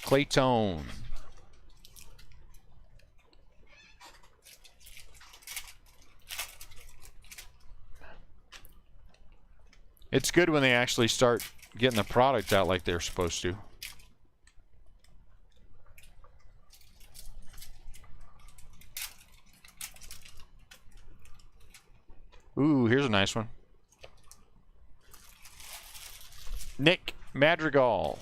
Claytone. It's good when they actually start getting the product out like they're supposed to. Ooh, here's a nice one. Nick Madrigal.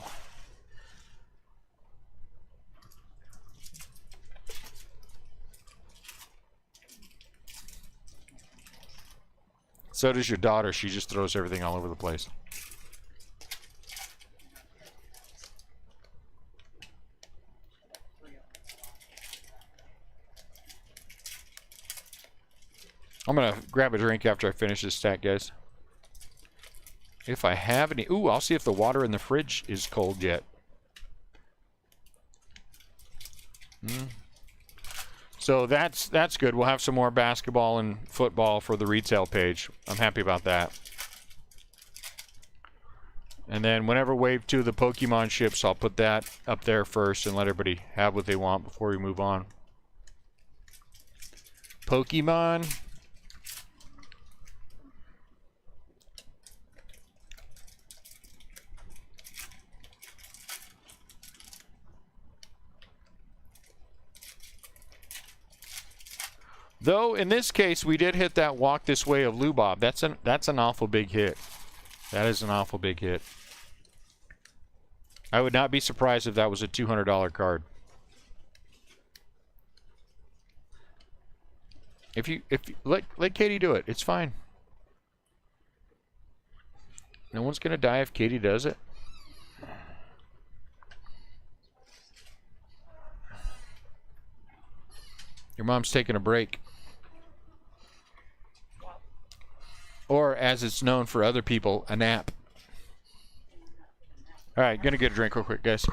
So does your daughter. She just throws everything all over the place. I'm going to grab a drink after I finish this stack, guys. If I have any... Ooh, I'll see if the water in the fridge is cold yet. So that's good. We'll have some more basketball and football for the retail page. I'm happy about that. And then whenever Wave 2 of the Pokemon ships, I'll put that up there first and let everybody have what they want before we move on. Pokemon. Though in this case we did hit that Walk This Way of Lubob. That's an awful big hit. That is an awful big hit. I would not be surprised if that was a $200 card. If you let Katie do it, it's fine. No one's gonna die if Katie does it. Your mom's taking a break. Or, as it's known for other people, a nap. All right, gonna get a drink real quick, guys.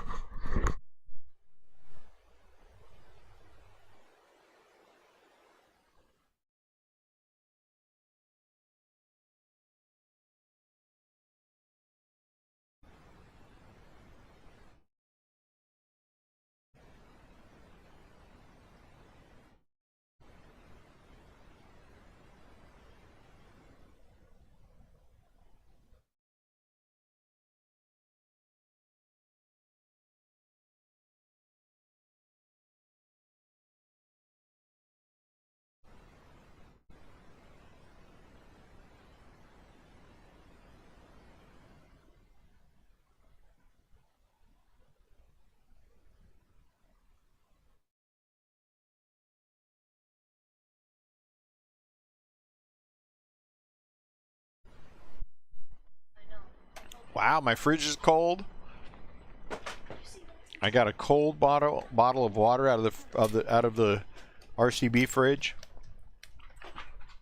Wow, my fridge is cold. I got a cold bottle of water out of the RCB fridge.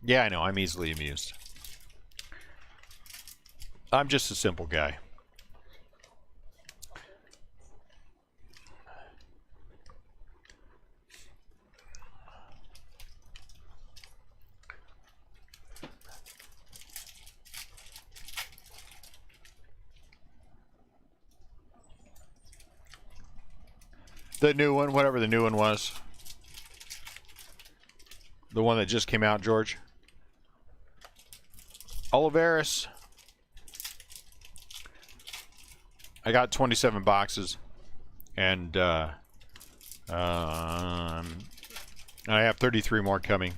Yeah, I know. I'm easily amused. I'm just a simple guy. The new one, whatever the new one was. The one that just came out, George. Oliveris. I got 27 boxes. And I have 33 more coming.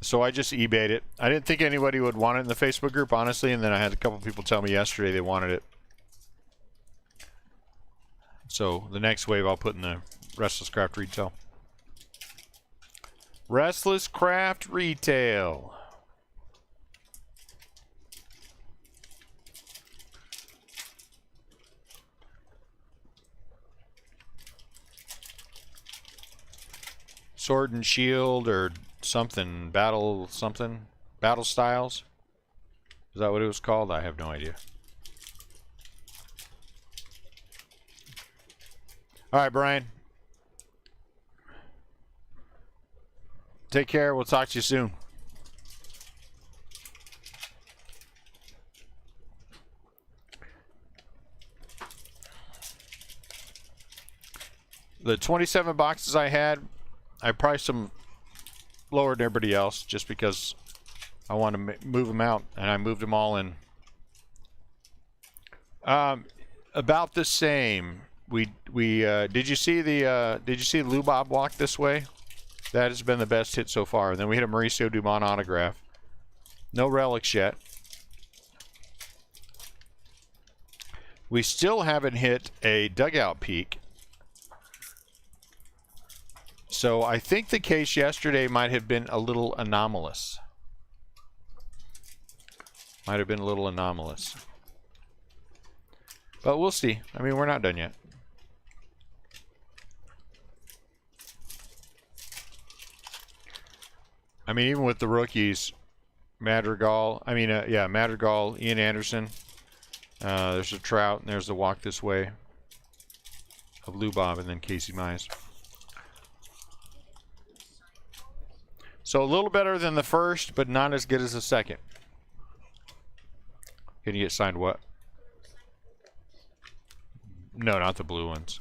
So I just eBayed it. I didn't think anybody would want it in the Facebook group, honestly, and then I had a couple people tell me yesterday they wanted it. So the next wave I'll put in the Restless Craft Retail. Restless Craft Retail. Sword and Shield or something, Battle Styles. Is that what it was called? I have no idea. All right, Brian. Take care. We'll talk to you soon. The 27 boxes I had, I priced them lower than everybody else just because I want to move them out, and I moved them all in. About the same. Did you see Lubob Walk This Way? That has been the best hit so far. And then we hit a Mauricio Dumont autograph. No relics yet. We still haven't hit a dugout peak. So I think the case yesterday might have been a little anomalous. Might have been a little anomalous. But we'll see. I mean, we're not done yet. I mean, even with the rookies, Madrigal, Madrigal, Ian Anderson, there's a Trout, and there's the walk this way of Lou Bob, and then Casey Mize. So a little better than the first, but not as good as the second. Can you get signed what? No, not the blue ones.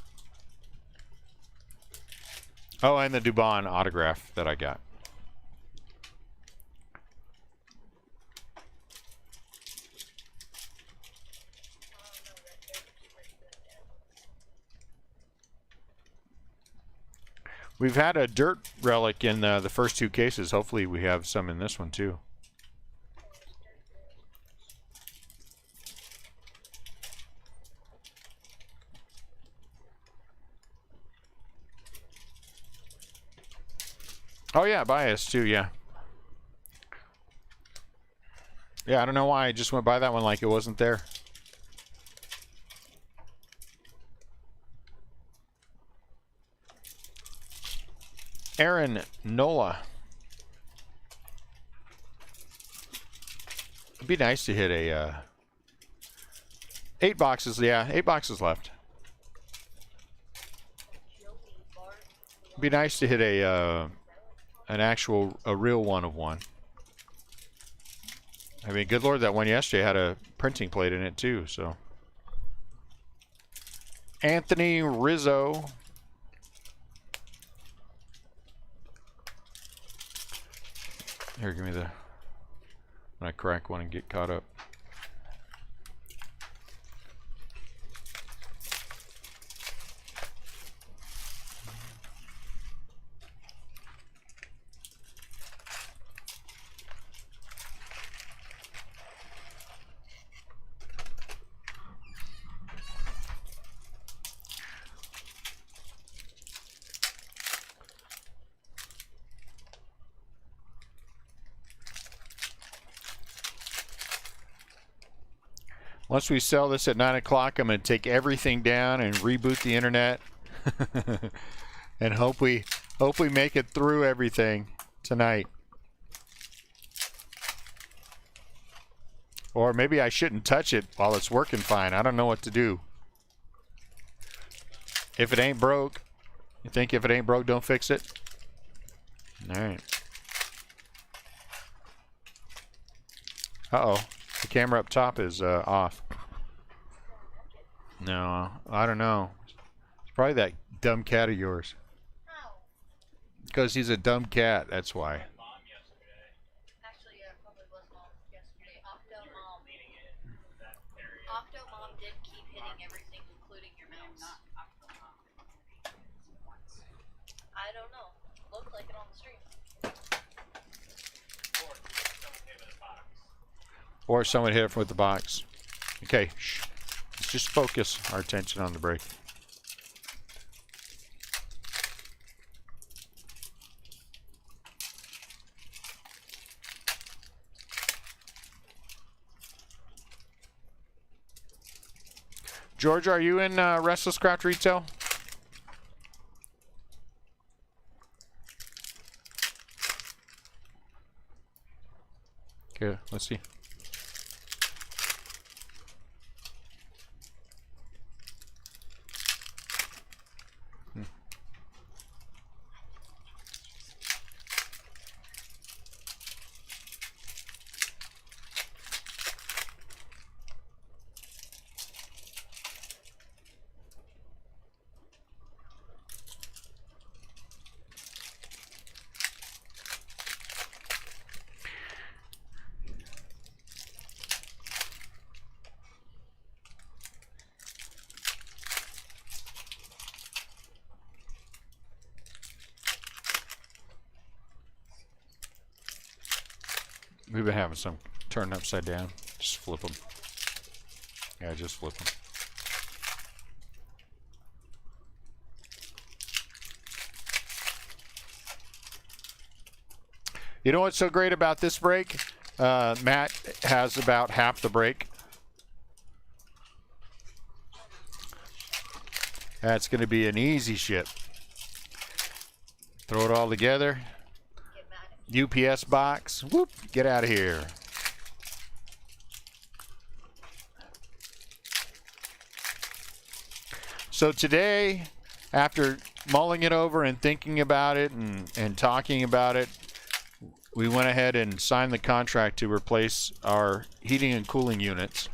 Oh, and the Dubon autograph that I got. We've had a dirt relic in the first two cases. Hopefully we have some in this one too. Oh yeah, bias too, yeah. Yeah, I don't know why I just went by that one like it wasn't there. Aaron Nola. It'd be nice to hit a 8 boxes. Yeah, 8 boxes left. It'd be nice to hit a a real one of one. I mean, good lord, that one yesterday had a printing plate in it too. So Anthony Rizzo. Here, give me the, when I crack one and get caught up. Once we sell this at 9 o'clock, I'm going to take everything down and reboot the internet, and hope we make it through everything tonight. Or maybe I shouldn't touch it while it's working fine. I don't know what to do. If it ain't broke, you think if it ain't broke, don't fix it? All right. Uh-oh. The camera up top is off. No, I don't know. It's probably that dumb cat of yours. How? Because he's a dumb cat, that's why. Mom yesterday. Actually, yeah, probably was mom yesterday. Octo You're mom. leaning in that area. Octo mom did keep hitting everything, including your mouse. I don't know. Looked like it on the stream. Or someone hit with a box. Or someone hit it with the box. Okay, shh. Let's just focus our attention on the break. George, are you in Restless Craft Retail? Okay, let's see. We've been having some turned upside down. Just flip them. Yeah, just flip them. You know what's so great about this break? Matt has about half the break. That's going to be an easy ship. Throw it all together. Get mad at UPS box. Whoop, get out of here. So today, after mulling it over and thinking about it and talking about it, we went ahead and signed the contract to replace our heating and cooling units.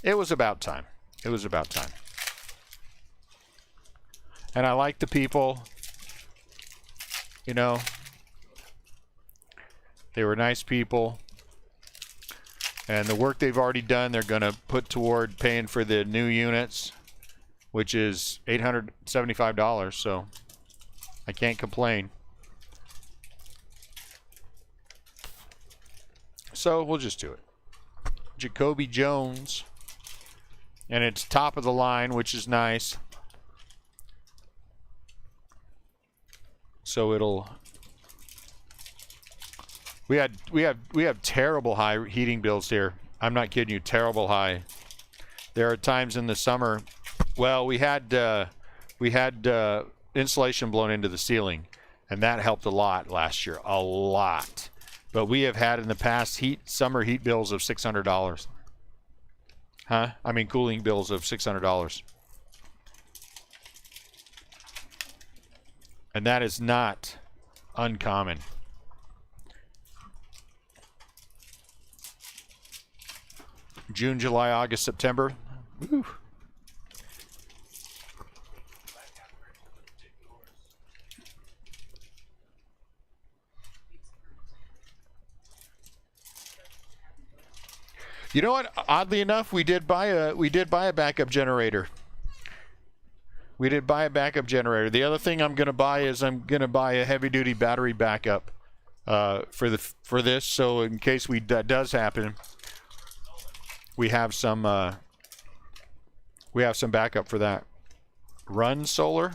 It was about time. It was about time. And I like the people. You know, they were nice people. And the work they've already done, they're going to put toward paying for the new units, which is $875. So I can't complain. So we'll just do it. Jacoby Jones. And it's top of the line, which is nice. So it'll. We have terrible high heating bills here. I'm not kidding you, terrible high. There are times in the summer. Well, we had insulation blown into the ceiling, and that helped a lot last year, a lot. But we have had in the past summer heat bills of $600. Huh? I mean cooling bills of $600. And that is not uncommon. June, July, August, September. Woo. You know what? Oddly enough, we did buy a backup generator. We did buy a backup generator. The other thing I'm going to buy is I'm going to buy a heavy-duty battery backup for this. So in case that does happen, we have some backup for that. Run solar.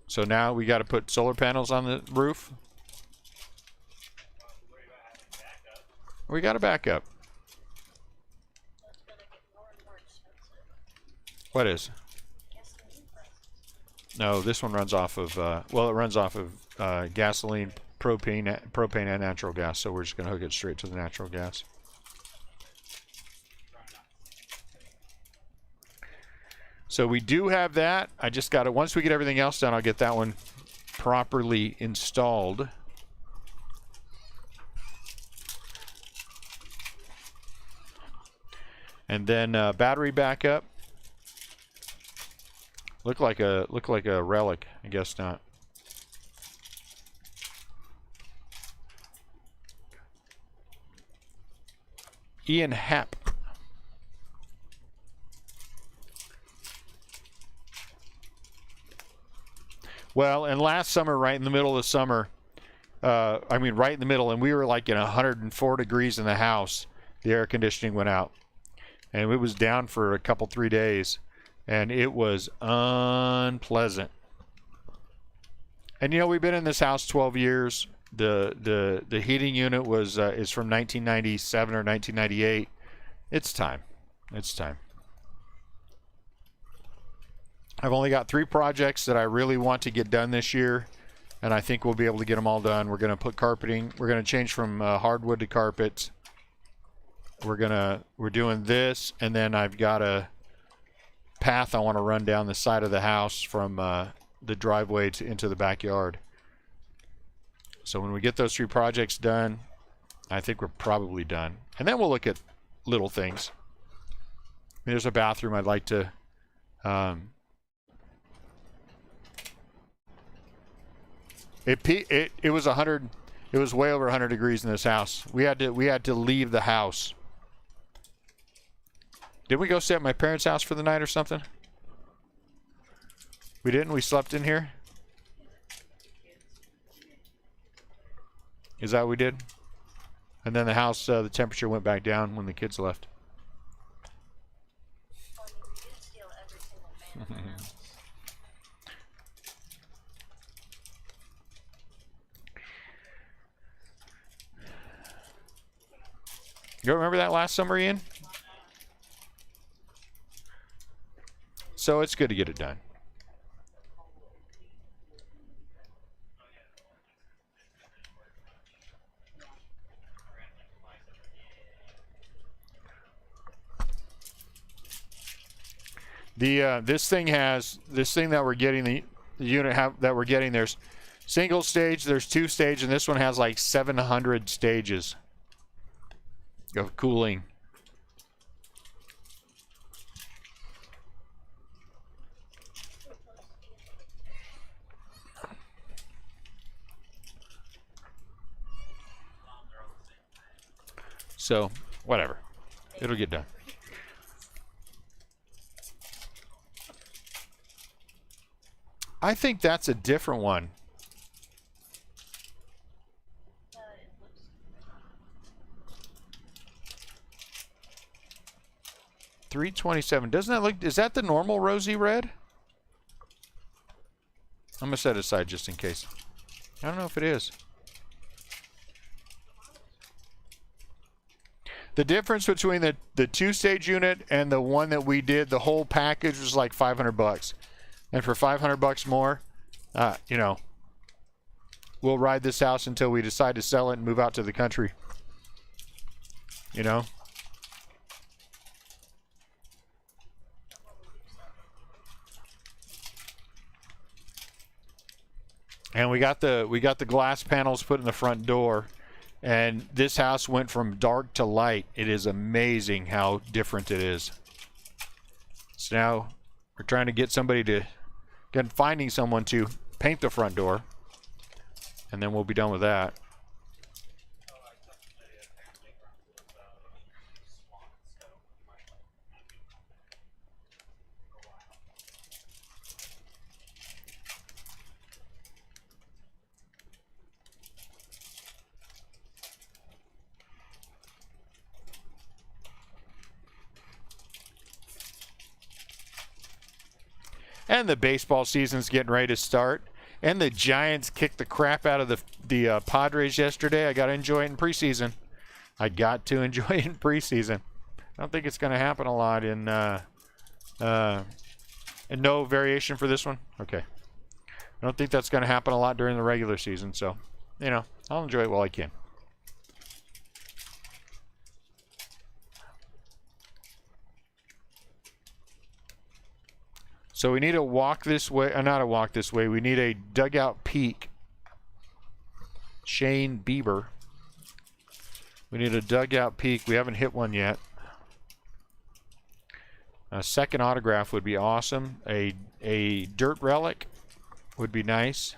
So now we got to put solar panels on the roof. We got a backup. That's gonna get more and more expensive. What is? Gasoline prices. No, this one runs off of, well, it runs off of gasoline, propane, and natural gas. So we're just going to hook it straight to the natural gas. So we do have that. I just got to, once we get everything else done, I'll get that one properly installed. And then battery backup. Look like a relic. I guess not. Ian Happ. Well, and last summer, right in the middle of the summer, I mean, right in the middle, and we were like in 104 degrees in the house. The air conditioning went out. And it was down for a couple, 3 days, and it was unpleasant. And you know, we've been in this house 12 years. The heating unit is from 1997 or 1998. It's time. It's time. I've only got 3 projects that I really want to get done this year, and I think we'll be able to get them all done. We're going to put carpeting. We're going to change from hardwood to carpet. We're doing this, and then I've got a path I want to run down the side of the house from the driveway into the backyard. So when we get those 3 projects done, I think we're probably done. And then we'll look at little things. I mean, there's a bathroom I'd like to it was 100. It was way over 100 degrees in this house. We had to leave the house. Did we go stay at my parents' house for the night or something? We didn't? We slept in here? Is that what we did? And then the house, the temperature went back down when the kids left. Well, I mean, we did steal every single man in the house. You remember that last summer, Ian? So it's good to get it done. The this thing that we're getting, the unit that we're getting, there's single stage, there's 2 stage, and this one has like 700 stages of cooling. So, whatever. It'll get done. I think that's a different one. It looks 327. Doesn't that look... Is that the normal rosy red? I'm going to set it aside just in case. I don't know if it is. The difference between the 2-stage unit and the one that we did, the whole package was like $500. And for $500 more, you know, we'll ride this house until we decide to sell it and move out to the country. You know? And we got the glass panels put in the front door. And this house went from dark to light. It is amazing how different it is. So now we're trying to get somebody to, finding someone to paint the front door. And then we'll be done with that. And the baseball season's getting ready to start. And the Giants kicked the crap out of the Padres yesterday. I got to enjoy it in preseason. I got to enjoy it in preseason. I don't think it's going to happen a lot in and no variation for this one? Okay. I don't think that's going to happen a lot during the regular season. So, you know, I'll enjoy it while I can. So we need a walk this way, not a walk this way. We need a dugout peak. Shane Bieber. We need a dugout peak. We haven't hit one yet. A second autograph would be awesome. A dirt relic would be nice.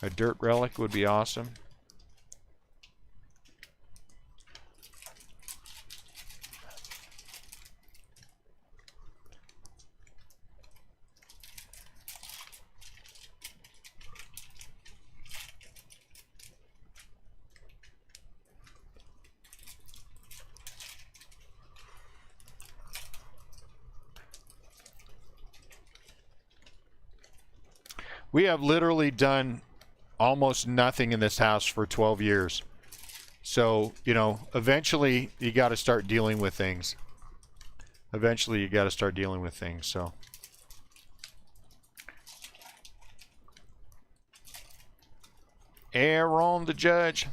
A dirt relic would be awesome. We have literally done almost nothing in this house for 12 years. So, you know, eventually you got to start dealing with things. Eventually you got to start dealing with things, so. Aaron the judge.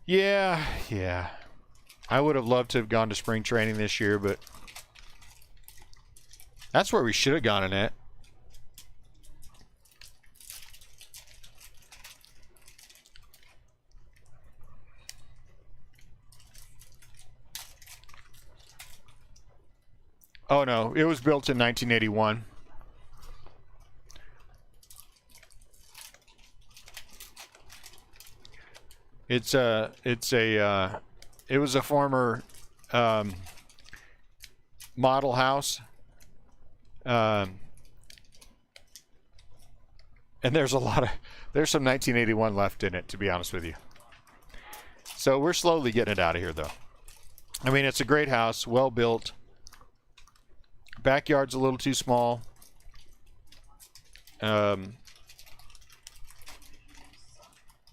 Yeah. I would have loved to have gone to spring training this year, but that's where we should have gone in it. Oh no, it was built in 1981. It was a former model house, and there's some 1981 left in it, to be honest with you. So we're slowly getting it out of here, though. I mean, it's a great house, well built. Backyard's a little too small.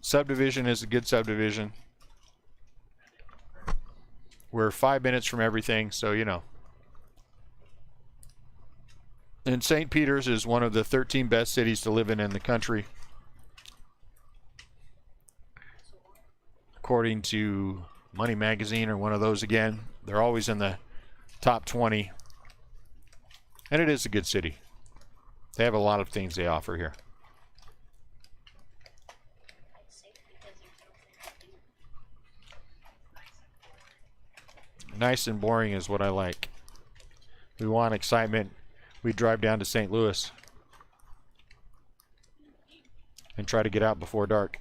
Subdivision is a good subdivision. We're 5 minutes from everything, so you know. And St. Peter's is one of the 13 best cities to live in the country, according to Money Magazine or one of those again. They're always in the top 20. And it is a good city. They have a lot of things they offer here. Nice and boring is what I like. We want excitement. We drive down to St. Louis and try to get out before dark.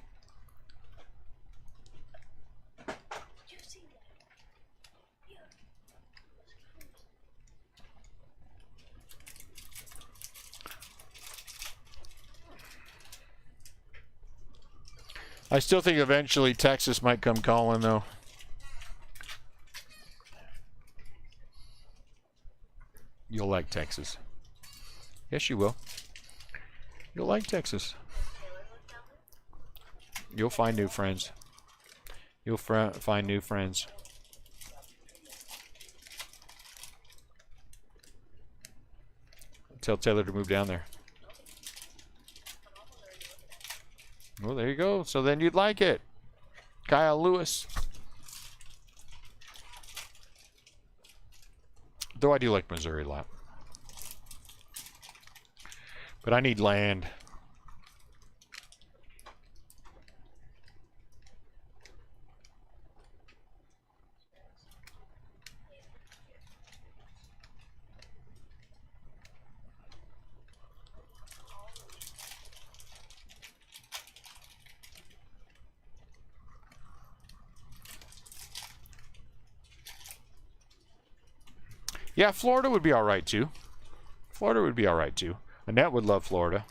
I still think eventually Texas might come calling, though. You'll like Texas. Yes, you will. You'll like Texas. You'll find new friends. You'll find new friends. Tell Taylor to move down there. Well, there you go. So then you'd like it. Kyle Lewis. Though I do like Missouri a lot. But I need land. Yeah, Florida would be all right too. Florida would be all right too. Annette would love Florida.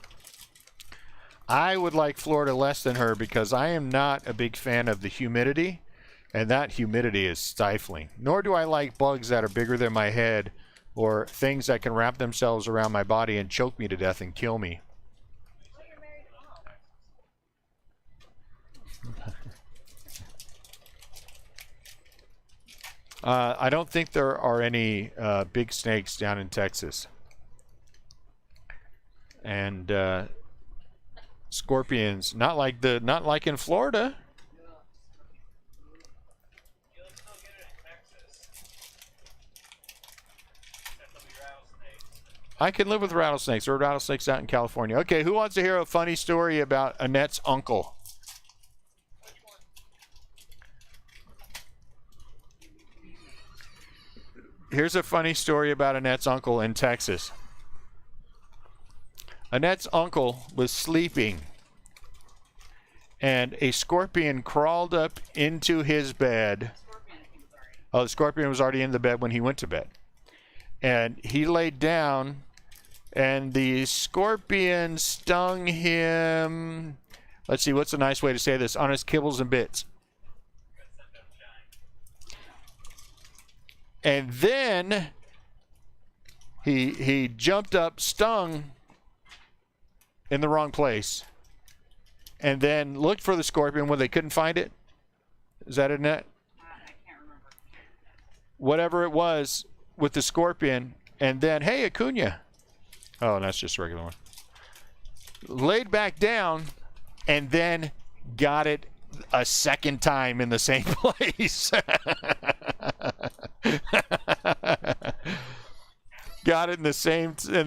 I would like Florida less than her because I am not a big fan of the humidity, and that humidity is stifling. Nor do I like bugs that are bigger than my head or things that can wrap themselves around my body and choke me to death and kill me. I don't think there are any big snakes down in Texas. And scorpions, not like in Florida. You'll still get it in Texas. That'll be rattlesnakes. I can live with rattlesnakes. There are rattlesnakes out in California. Okay, who wants to hear a funny story about Annette's uncle? Here's a funny story about Annette's uncle in Texas. Annette's uncle was sleeping, and a scorpion crawled up into his bed. Oh, the scorpion was already in the bed when he went to bed. And he laid down, and the scorpion stung him. Let's see, what's a nice way to say this? On his kibbles and bits. And then he jumped up, stung in the wrong place, and then looked for the scorpion when they couldn't find it. Is that it, Annette? I can't remember. Whatever it was with the scorpion, and then, hey, Acuna. Oh, that's just a regular one. Laid back down, and then got it a second time in the same place. Got it in the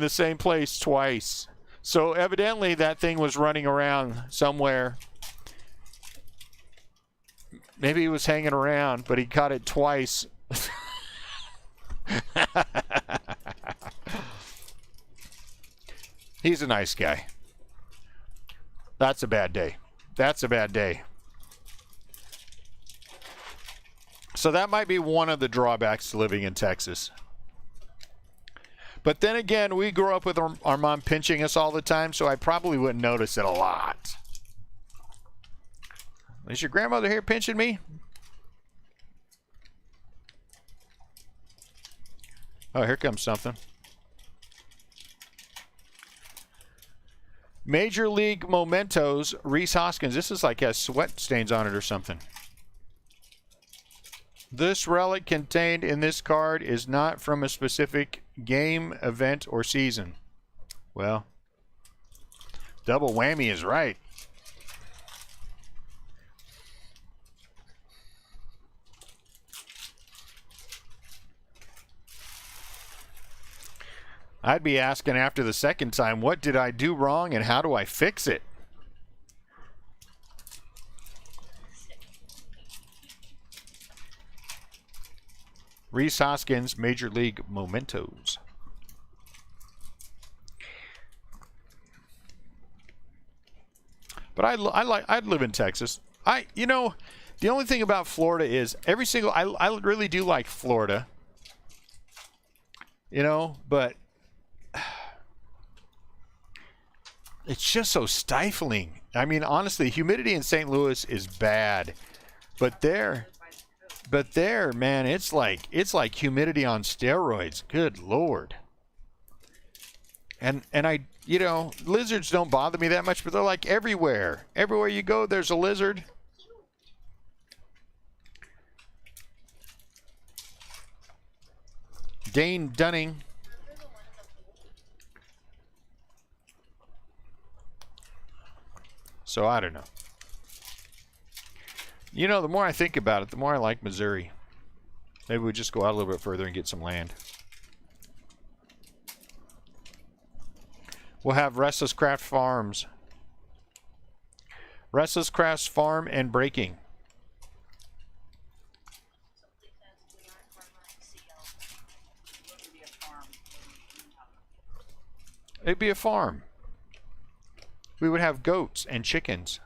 same place twice. So evidently that thing was running around somewhere. Maybe he was hanging around, but he caught it twice. He's a nice guy. That's a bad day. That's a bad day. So that might be one of the drawbacks to living in Texas. But then again, we grew up with our mom pinching us all the time, so I probably wouldn't notice it a lot. Is your grandmother here pinching me? Oh, here comes something. Major League Mementos, Reese Hoskins. This is like has sweat stains on it or something. This relic contained in this card is not from a specific game, event, or season. Well, double whammy is right. I'd be asking after the second time, what did I do wrong and how do I fix it? Rhys Hoskins, Major League Mementos. But I'd live in Texas. You know, the only thing about Florida is I really do like Florida. You know, but it's just so stifling. I mean, honestly, humidity in St. Louis is bad. But there, man, it's like humidity on steroids. Good Lord. And you know, lizards don't bother me that much, but they're like everywhere. Everywhere you go, there's a lizard. Dane Dunning. So I don't know. You know, the more I think about it, the more I like Missouri. Maybe we just go out a little bit further and get some land. We'll have Restless Craft Farms. Restless Crafts Farm and Breaking. It'd be a farm. We would have goats and chickens.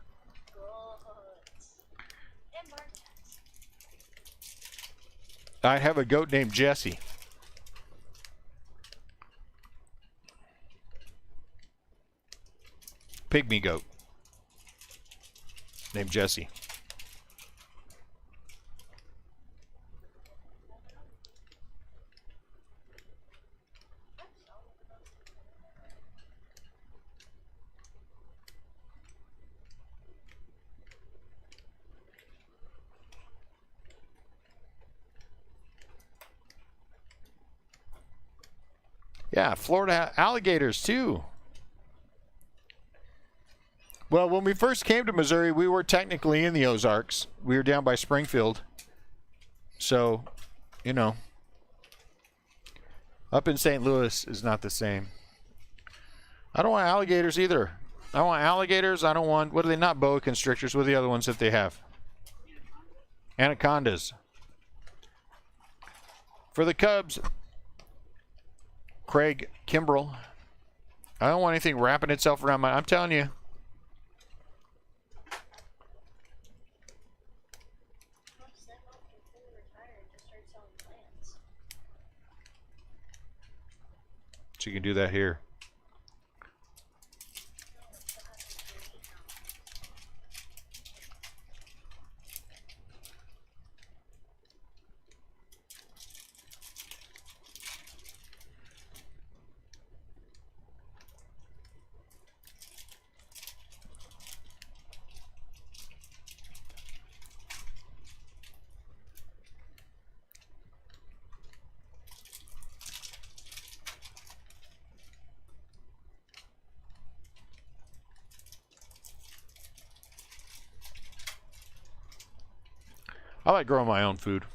I'd have a goat named Jesse. Pygmy goat named Jesse. Yeah, Florida alligators too. Well, when we first came to Missouri, we were technically in the Ozarks. We were down by Springfield. So, you know, up in St. Louis is not the same. I don't want alligators either. I want alligators. I don't want, what are they, not boa constrictors? What are the other ones that they have? Anacondas. For the Cubs, Craig Kimbrell. I don't want anything wrapping itself around my, I'm telling you. So you can do that here. I like growing my own food.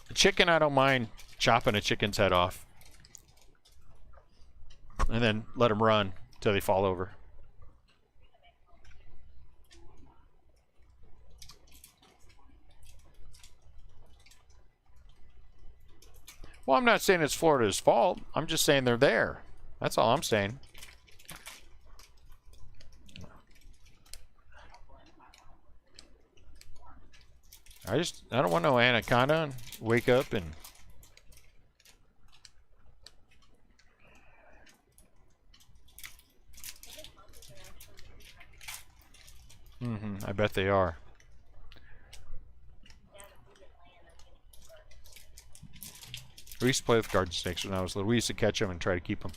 The chicken, I don't mind chopping a chicken's head off. And then let them run until they fall over. Well, I'm not saying it's Florida's fault. I'm just saying they're there. That's all I'm saying. I don't want no anaconda and wake up and I bet they are. We used to play with garden snakes when I was little. We used to catch them and try to keep them.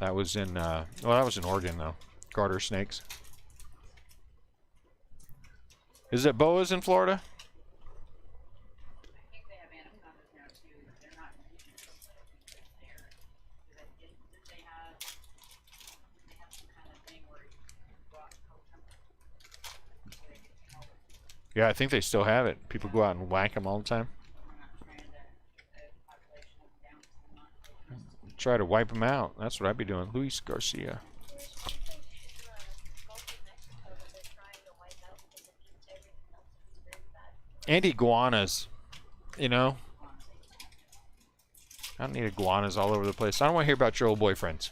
That was in well, that was in Oregon though. Garter snakes. Is it boas in Florida? Yeah, I think they still have it. People go out and whack them all the time. I'm not trying to population them down 'cause I'm not taking Try to wipe them out. That's what I'd be doing. Luis Garcia. There's one fish Gulf of Mexico that they're trying to wipe out because it eats everything else. It's very bad. And iguanas. You know? I don't need iguanas all over the place. I don't want to hear about your old boyfriends.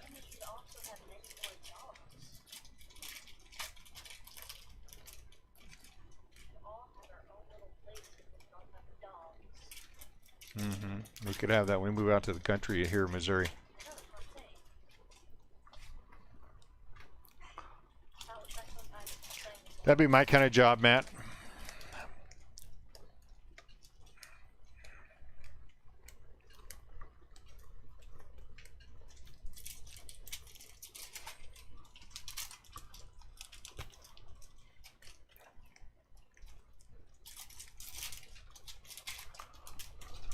And we should also have many more dogs. We all have our own little place if we don't have dogs. We could have that when we move out to the country here in Missouri. I know that's what I'm saying. That's what I'm saying. That'd be my kind of job, Matt.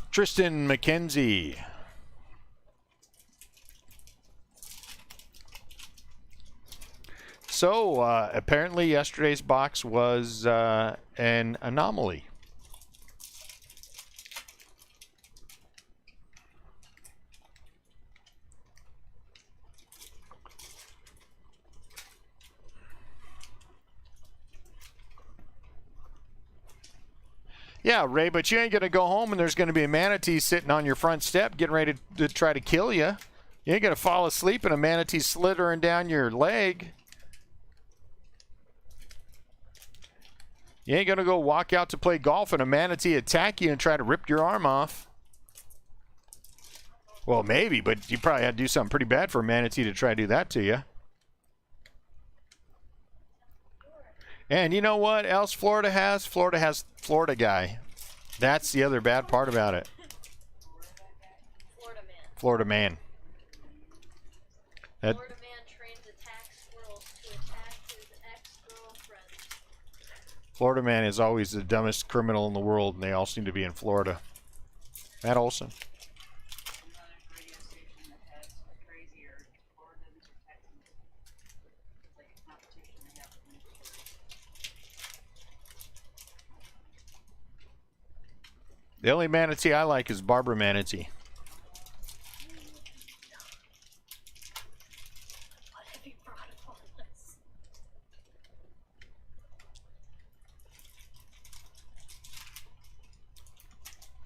Tristan McKenzie. So, apparently yesterday's box was an anomaly. Yeah, Ray, but you ain't going to go home and there's going to be a manatee sitting on your front step getting ready to try to kill you. You ain't going to fall asleep and a manatee slithering down your leg. You ain't going to go walk out to play golf and a manatee attack you and try to rip your arm off. Well, maybe, but you probably had to do something pretty bad for a manatee to try to do that to you. And you know what else Florida has? Florida has Florida guy. That's the other bad part about it. Florida man. Florida man. That, Florida man trains attack squirrels to attack his ex-girlfriend. Florida man is always the dumbest criminal in the world, and they all seem to be in Florida. Matt Olson. another radio station that has a crazier Floridians or Texans. It's like a competition they have with each other. The only manatee I like is Barbara Manatee. What have you brought upon us?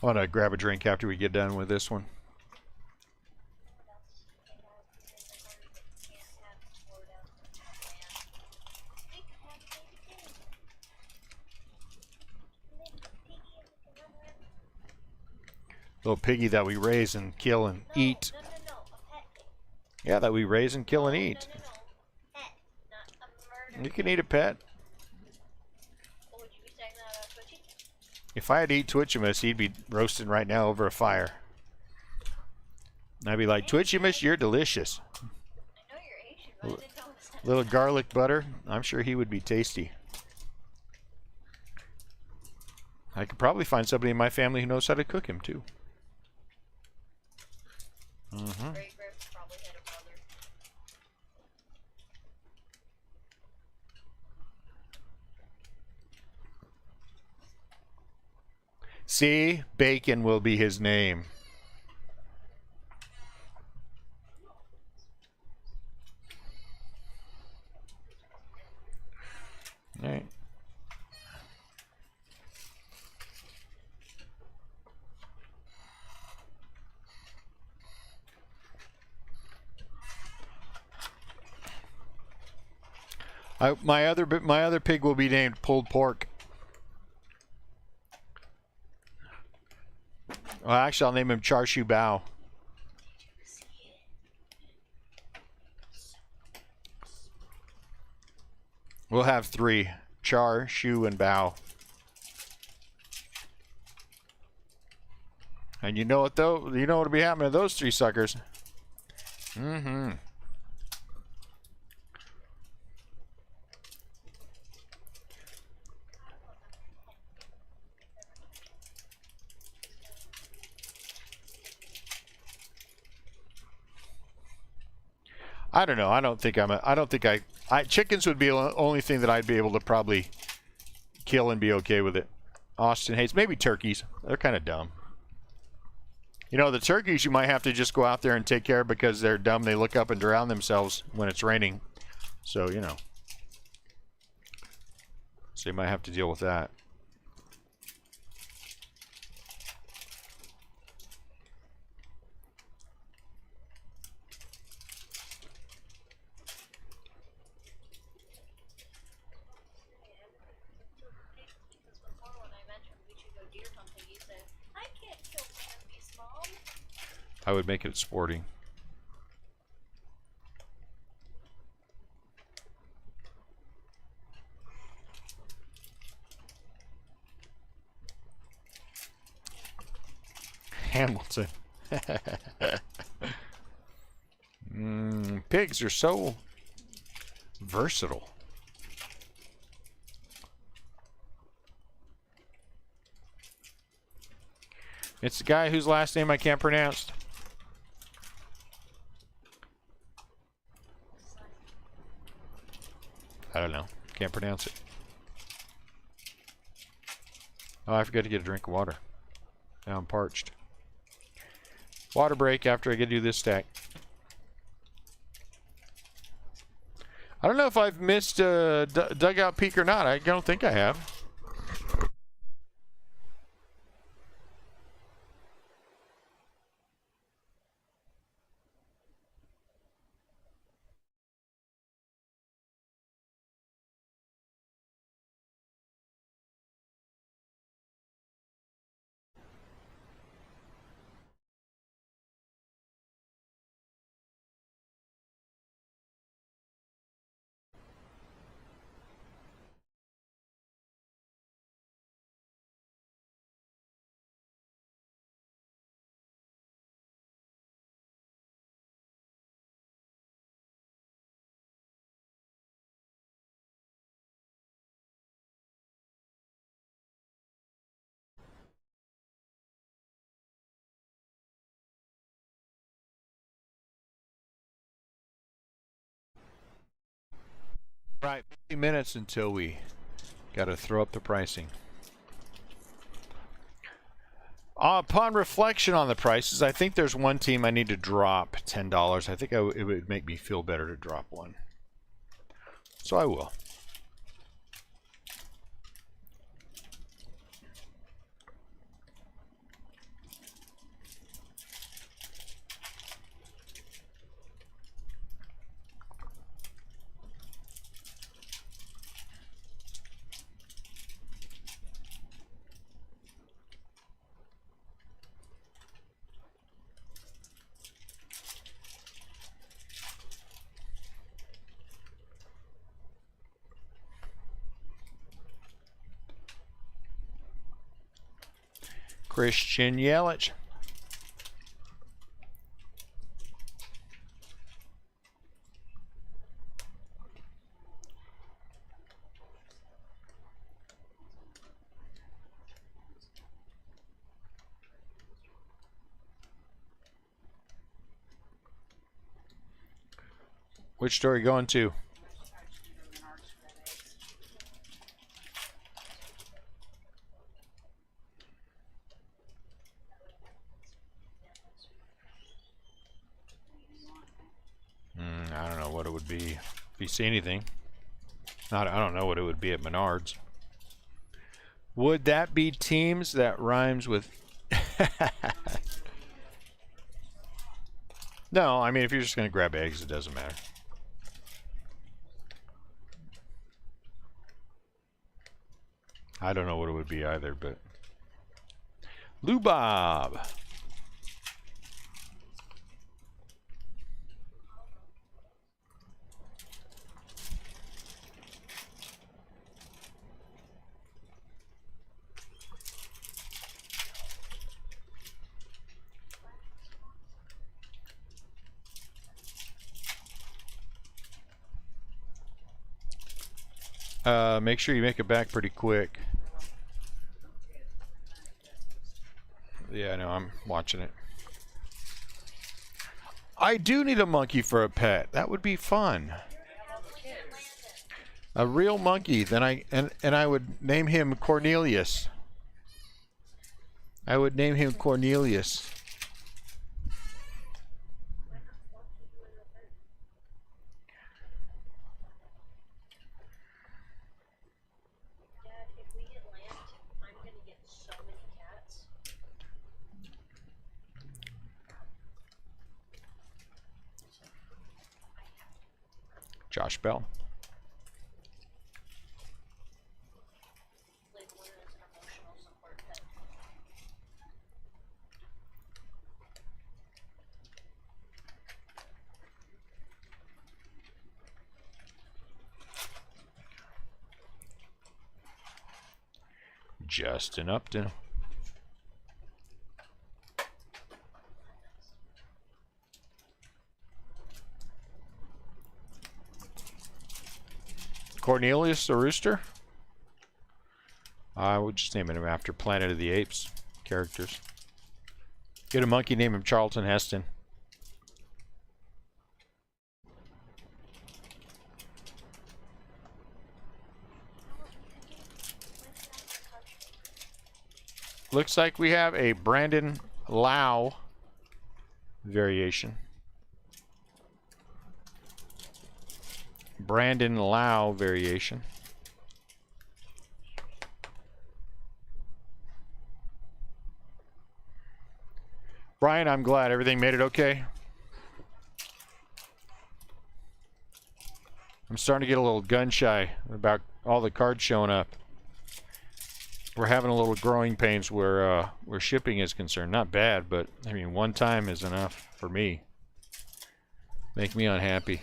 I want to grab a drink after we get done with this one. What else can I have in the garden that you can't have in Florida? Man. We could have a baby pig. Maybe a piggy and we can run around. Little piggy that we raise and kill and eat. No, a pet pig. Yeah, that we raise and kill and eat. No. Pet, not a murder. You can eat a pet. What would you be saying that about Twitchy? If I had to eat Twitchimus, he'd be roasting right now over a fire. And I'd be like, Twitchimus, you're delicious. I know you're Asian, but I didn't know it was that. Little garlic butter, I'm sure he would be tasty. I could probably find somebody in my family who knows how to cook him too. Great Griff probably had a brother. See, Bacon will be his name. All right. My other pig will be named Pulled Pork. Well, actually, I'll name him Char Siu Bao. We'll have 3: Char, Shu, and Bao. And you know what though? You know what'll be happening to those 3 suckers? I don't know. I don't think I don't think chickens would be the only thing that I'd be able to probably kill and be okay with it. Austin hates maybe turkeys. They're kind of dumb. You know, the turkeys you might have to just go out there and take care of because they're dumb. They look up and drown themselves when it's raining. So, you know. So you might have to deal with that. Because before when I mentioned we should go deer hunting, you said, I can't kill manbees, Mom. I would make it sporting. Hamilton. Pigs are so versatile. It's the guy whose last name I can't pronounce. I don't know. Can't pronounce it. Oh, I forgot to get a drink of water. Now I'm parched. Water break after I get to do this stack. I don't know if I've missed Dugout Peak or not. I don't think I have. Right, 50 minutes until we got to throw up the pricing. Upon reflection on the prices, I think there's one team I need to drop $10. I think it would make me feel better to drop one. So I will. Christian Yelich. Which store are you going to? I don't know what it would be. If you see anything. I don't know what it would be at Menards. Would that be teams that rhymes with... No, I mean, if you're just going to grab eggs, it doesn't matter. I don't know what it would be either, but... Lou Bob. Make sure you make it back pretty quick. Yeah, I know, I'm watching it. I do need a monkey for a pet. That would be fun. A real monkey. Then I would name him Cornelius. I would name him Cornelius. Dad, if we get land, I'm gonna get so many cats. Josh Bell. Like one as an emotional support pet. Justin Upton. Cornelius the Rooster? I would just name him after Planet of the Apes characters. Get a monkey, name him Charlton Heston. Looks like we have a Brandon Lau variation. Brandon Lau variation. Brian, I'm glad everything made it okay. I'm starting to get a little gun shy about all the cards showing up. We're having a little growing pains where shipping is concerned. Not bad, but I mean, one time is enough for me. Make me unhappy.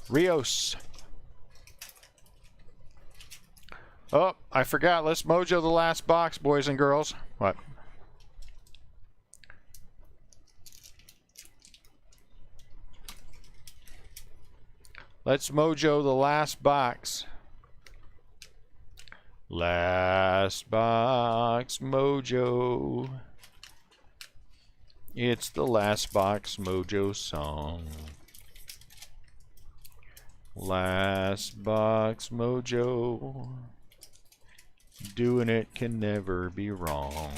Rios. Oh, I forgot. Let's mojo the last box, boys and girls. What? Let's mojo the last box. Last box mojo. It's the last box mojo song. Last box mojo. Doing it can never be wrong.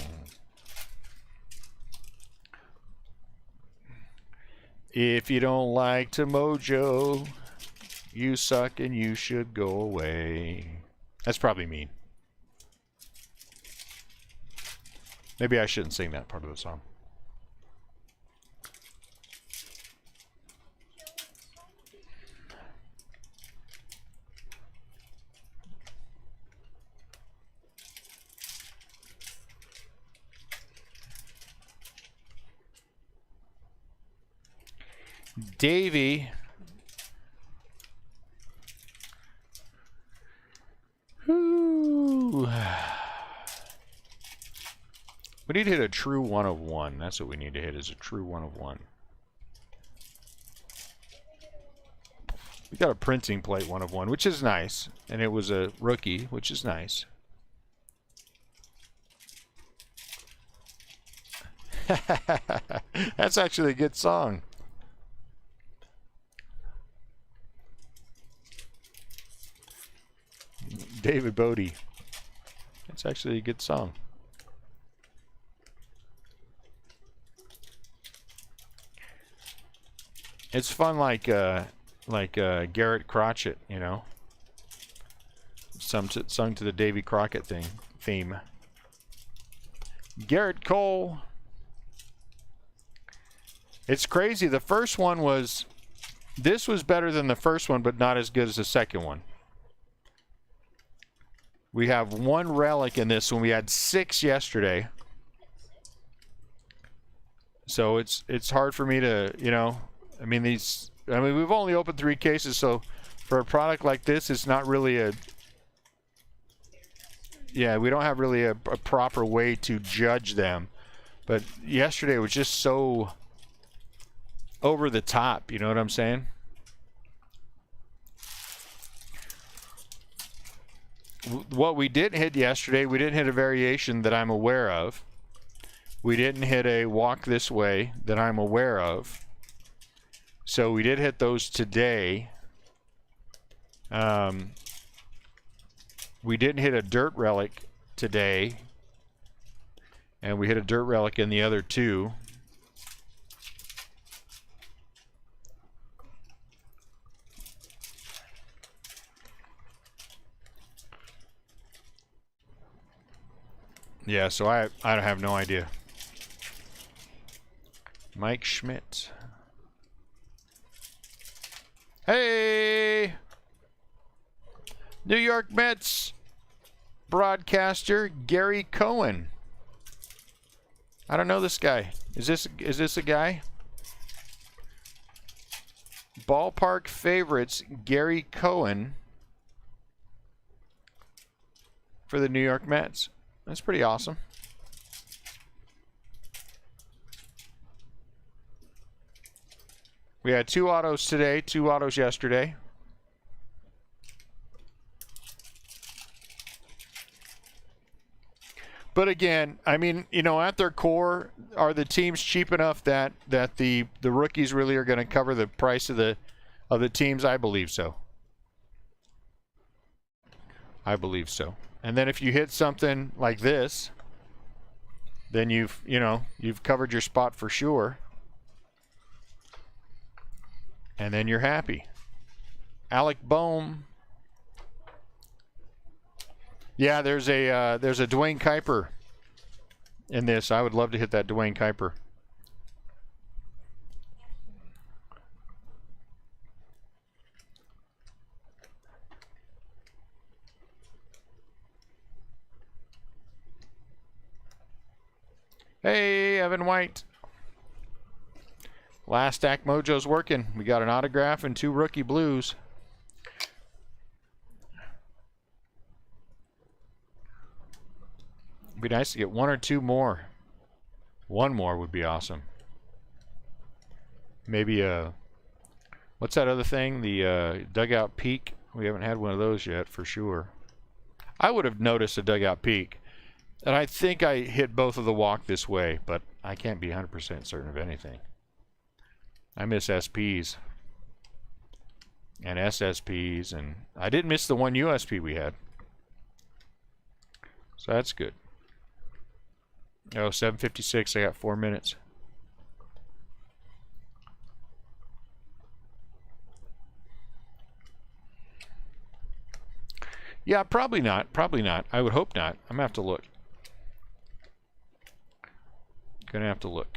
If you don't like to mojo, you suck and you should go away. That's probably mean. Maybe I shouldn't sing that part of the song. Davey. Whoo. We need to hit a true 1 of 1. That's what we need to hit, is a true 1 of 1. We got a printing plate 1 of 1, which is nice. And it was a rookie, which is nice. That's actually a good song. David Bodie. It's actually a good song. It's fun, like Garrett Crotchet, you know, sung to the Davy Crockett theme. Garrett Cole. It's crazy. The first one was, this was better than the first one, but not as good as the second one. We have 1 relic in this one. We had 6 yesterday. So it's hard for me to, you know, I mean, we've only opened 3 cases, so for a product like this, it's not really Yeah, we don't have really a proper way to judge them. But yesterday was just so over the top, you know what I'm saying? What we didn't hit yesterday, we didn't hit a variation that I'm aware of. We didn't hit a walk this way that I'm aware of. So we did hit those today. We didn't hit a dirt relic today. And we hit a dirt relic in the other two. Yeah, so I have no idea. Mike Schmidt. Hey! New York Mets broadcaster Gary Cohen. I don't know this guy. Is this a guy? Ballpark favorites Gary Cohen for the New York Mets. That's pretty awesome. We had 2 autos today, 2 autos yesterday. But again, I mean, you know, at their core, are the teams cheap enough that the rookies really are going to cover the price of the teams? I believe so. I believe so. And then if you hit something like this, then you've covered your spot for sure. And then you're happy. Alec Boehm. Yeah, there's a Dwayne Kuiper in this. I would love to hit that Dwayne Kuiper. Hey, Evan White. Last Stack Mojo's working. We got an autograph and 2 rookie blues. It'd be nice to get 1 or 2 more. 1 more would be awesome. Maybe what's that other thing? The dugout peak. We haven't had one of those yet for sure. I would have noticed a dugout peak. And I think I hit both of the walk this way, but I can't be 100% certain of anything. I miss SPs and SSPs, and I didn't miss the 1 USP we had. So that's good. Oh, 7:56, I got 4 minutes. Yeah, probably not. Probably not. I would hope not. I'm gonna have to look. Gonna have to look.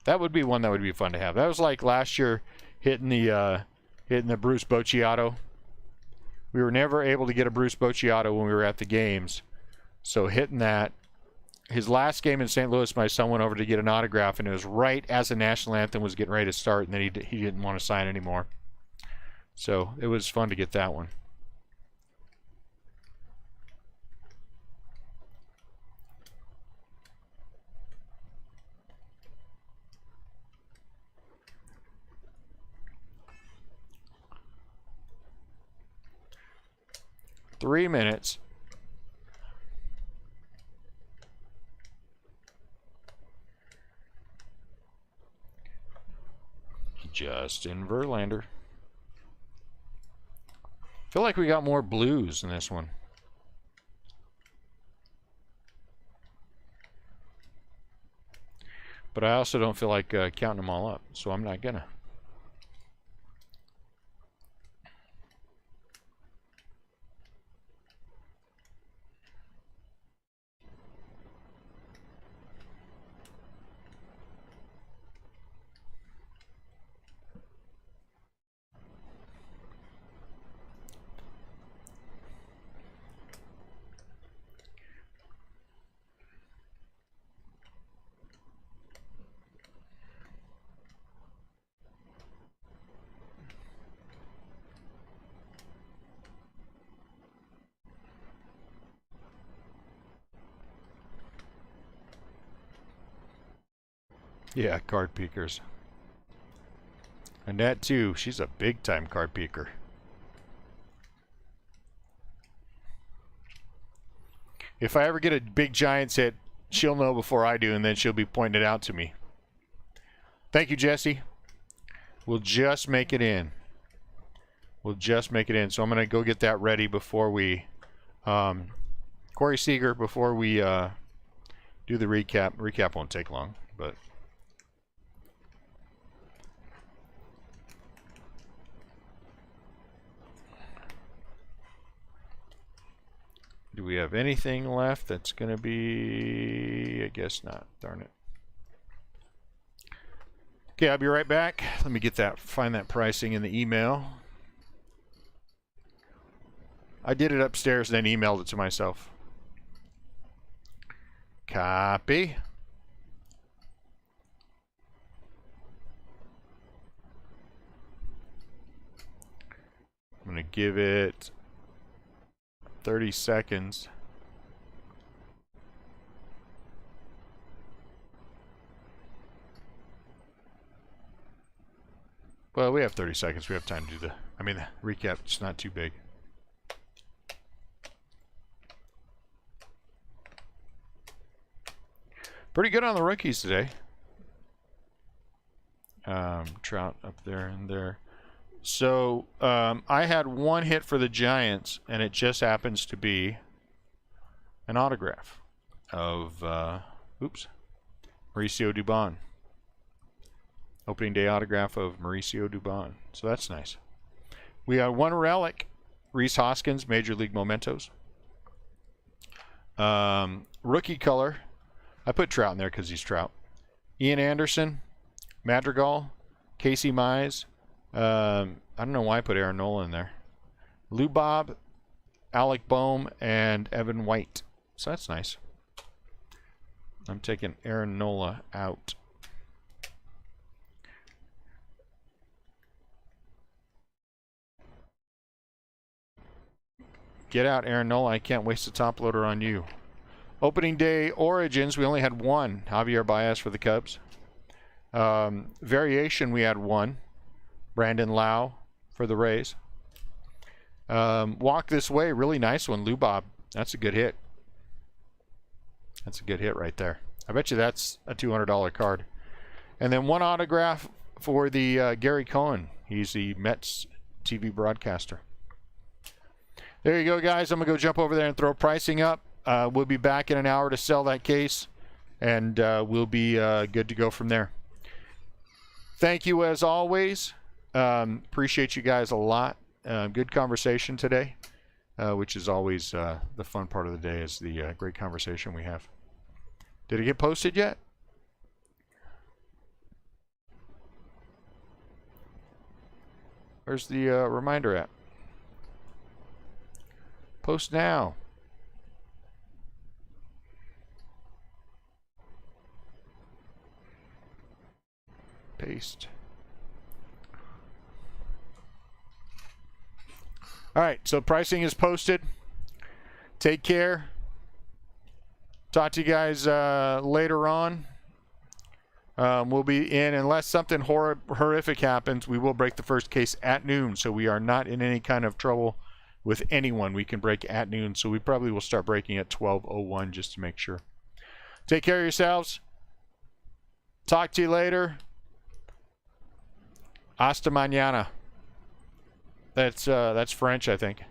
That would be one that would be fun to have. That was like last year hitting the Bruce Bocciato. We were never able to get a Bruce Bocciato when we were at the games. So hitting that, his last game in St. Louis, my son went over to get an autograph, and it was right as the national anthem was getting ready to start, and then he didn't want to sign anymore. So it was fun to get that one. Three minutes. Justin Verlander. Feel like we got more blues in this one. But I also don't feel like counting them all up, so I'm not gonna. Yeah, card peekers. Annette too. She's a big time card peeker. If I ever get a big Giants hit, she'll know before I do, and then she'll be pointing it out to me. Thank you, Jesse. We'll just make it in. We'll just make it in. So I'm going to go get that ready before we... Corey Seager, before we do the recap. Recap won't take long, but... Do we have anything left that's going to be... I guess not. Darn it. Okay, I'll be right back. Let me get that, find that pricing in the email. I did it upstairs and then emailed it to myself. Copy. I'm going to give it 30 seconds. Well, we have 30 seconds. We have time to do the... I mean, the recap. It's not too big. Pretty good on the rookies today. Trout up there and there. So, I had one hit for the Giants, and it just happens to be an autograph of, Mauricio Dubon. Opening day autograph of Mauricio Dubon. So that's nice. We got one relic, Rhys Hoskins, Major League Mementos. Rookie color. I put Trout in there because he's Trout. Ian Anderson, Madrigal, Casey Mize. I don't know why I put Aaron Nola in there. Lou Bob, Alec Boehm, and Evan White. So that's nice. I'm taking Aaron Nola out. Get out, Aaron Nola. I can't waste a top loader on you. Opening day Origins, we only had one. Javier Baez for the Cubs. Variation, we had one. Brandon Lau for the Rays. Walk This Way, really nice one. Lou Bob, that's a good hit. That's a good hit right there. I bet you that's a $200 card. And then one autograph for the Gary Cohen. He's the Mets TV broadcaster. There you go, guys. I'm going to go jump over there and throw pricing up. We'll be back in an hour to sell that case, and we'll be good to go from there. Thank you, as always. Appreciate you guys a lot. Good conversation today, which is always the fun part of the day, is the great conversation we have. Did it get posted yet? Where's the reminder at? Post now. Paste. All right, so pricing is posted. Take care. Talk to you guys later on. We'll be in, unless something horrific happens, we will break the first case at noon, so we are not in any kind of trouble with anyone. We can break at noon, so we probably will start breaking at 12:01 just to make sure. Take care of yourselves. Talk to you later. Hasta mañana. That's French, I think.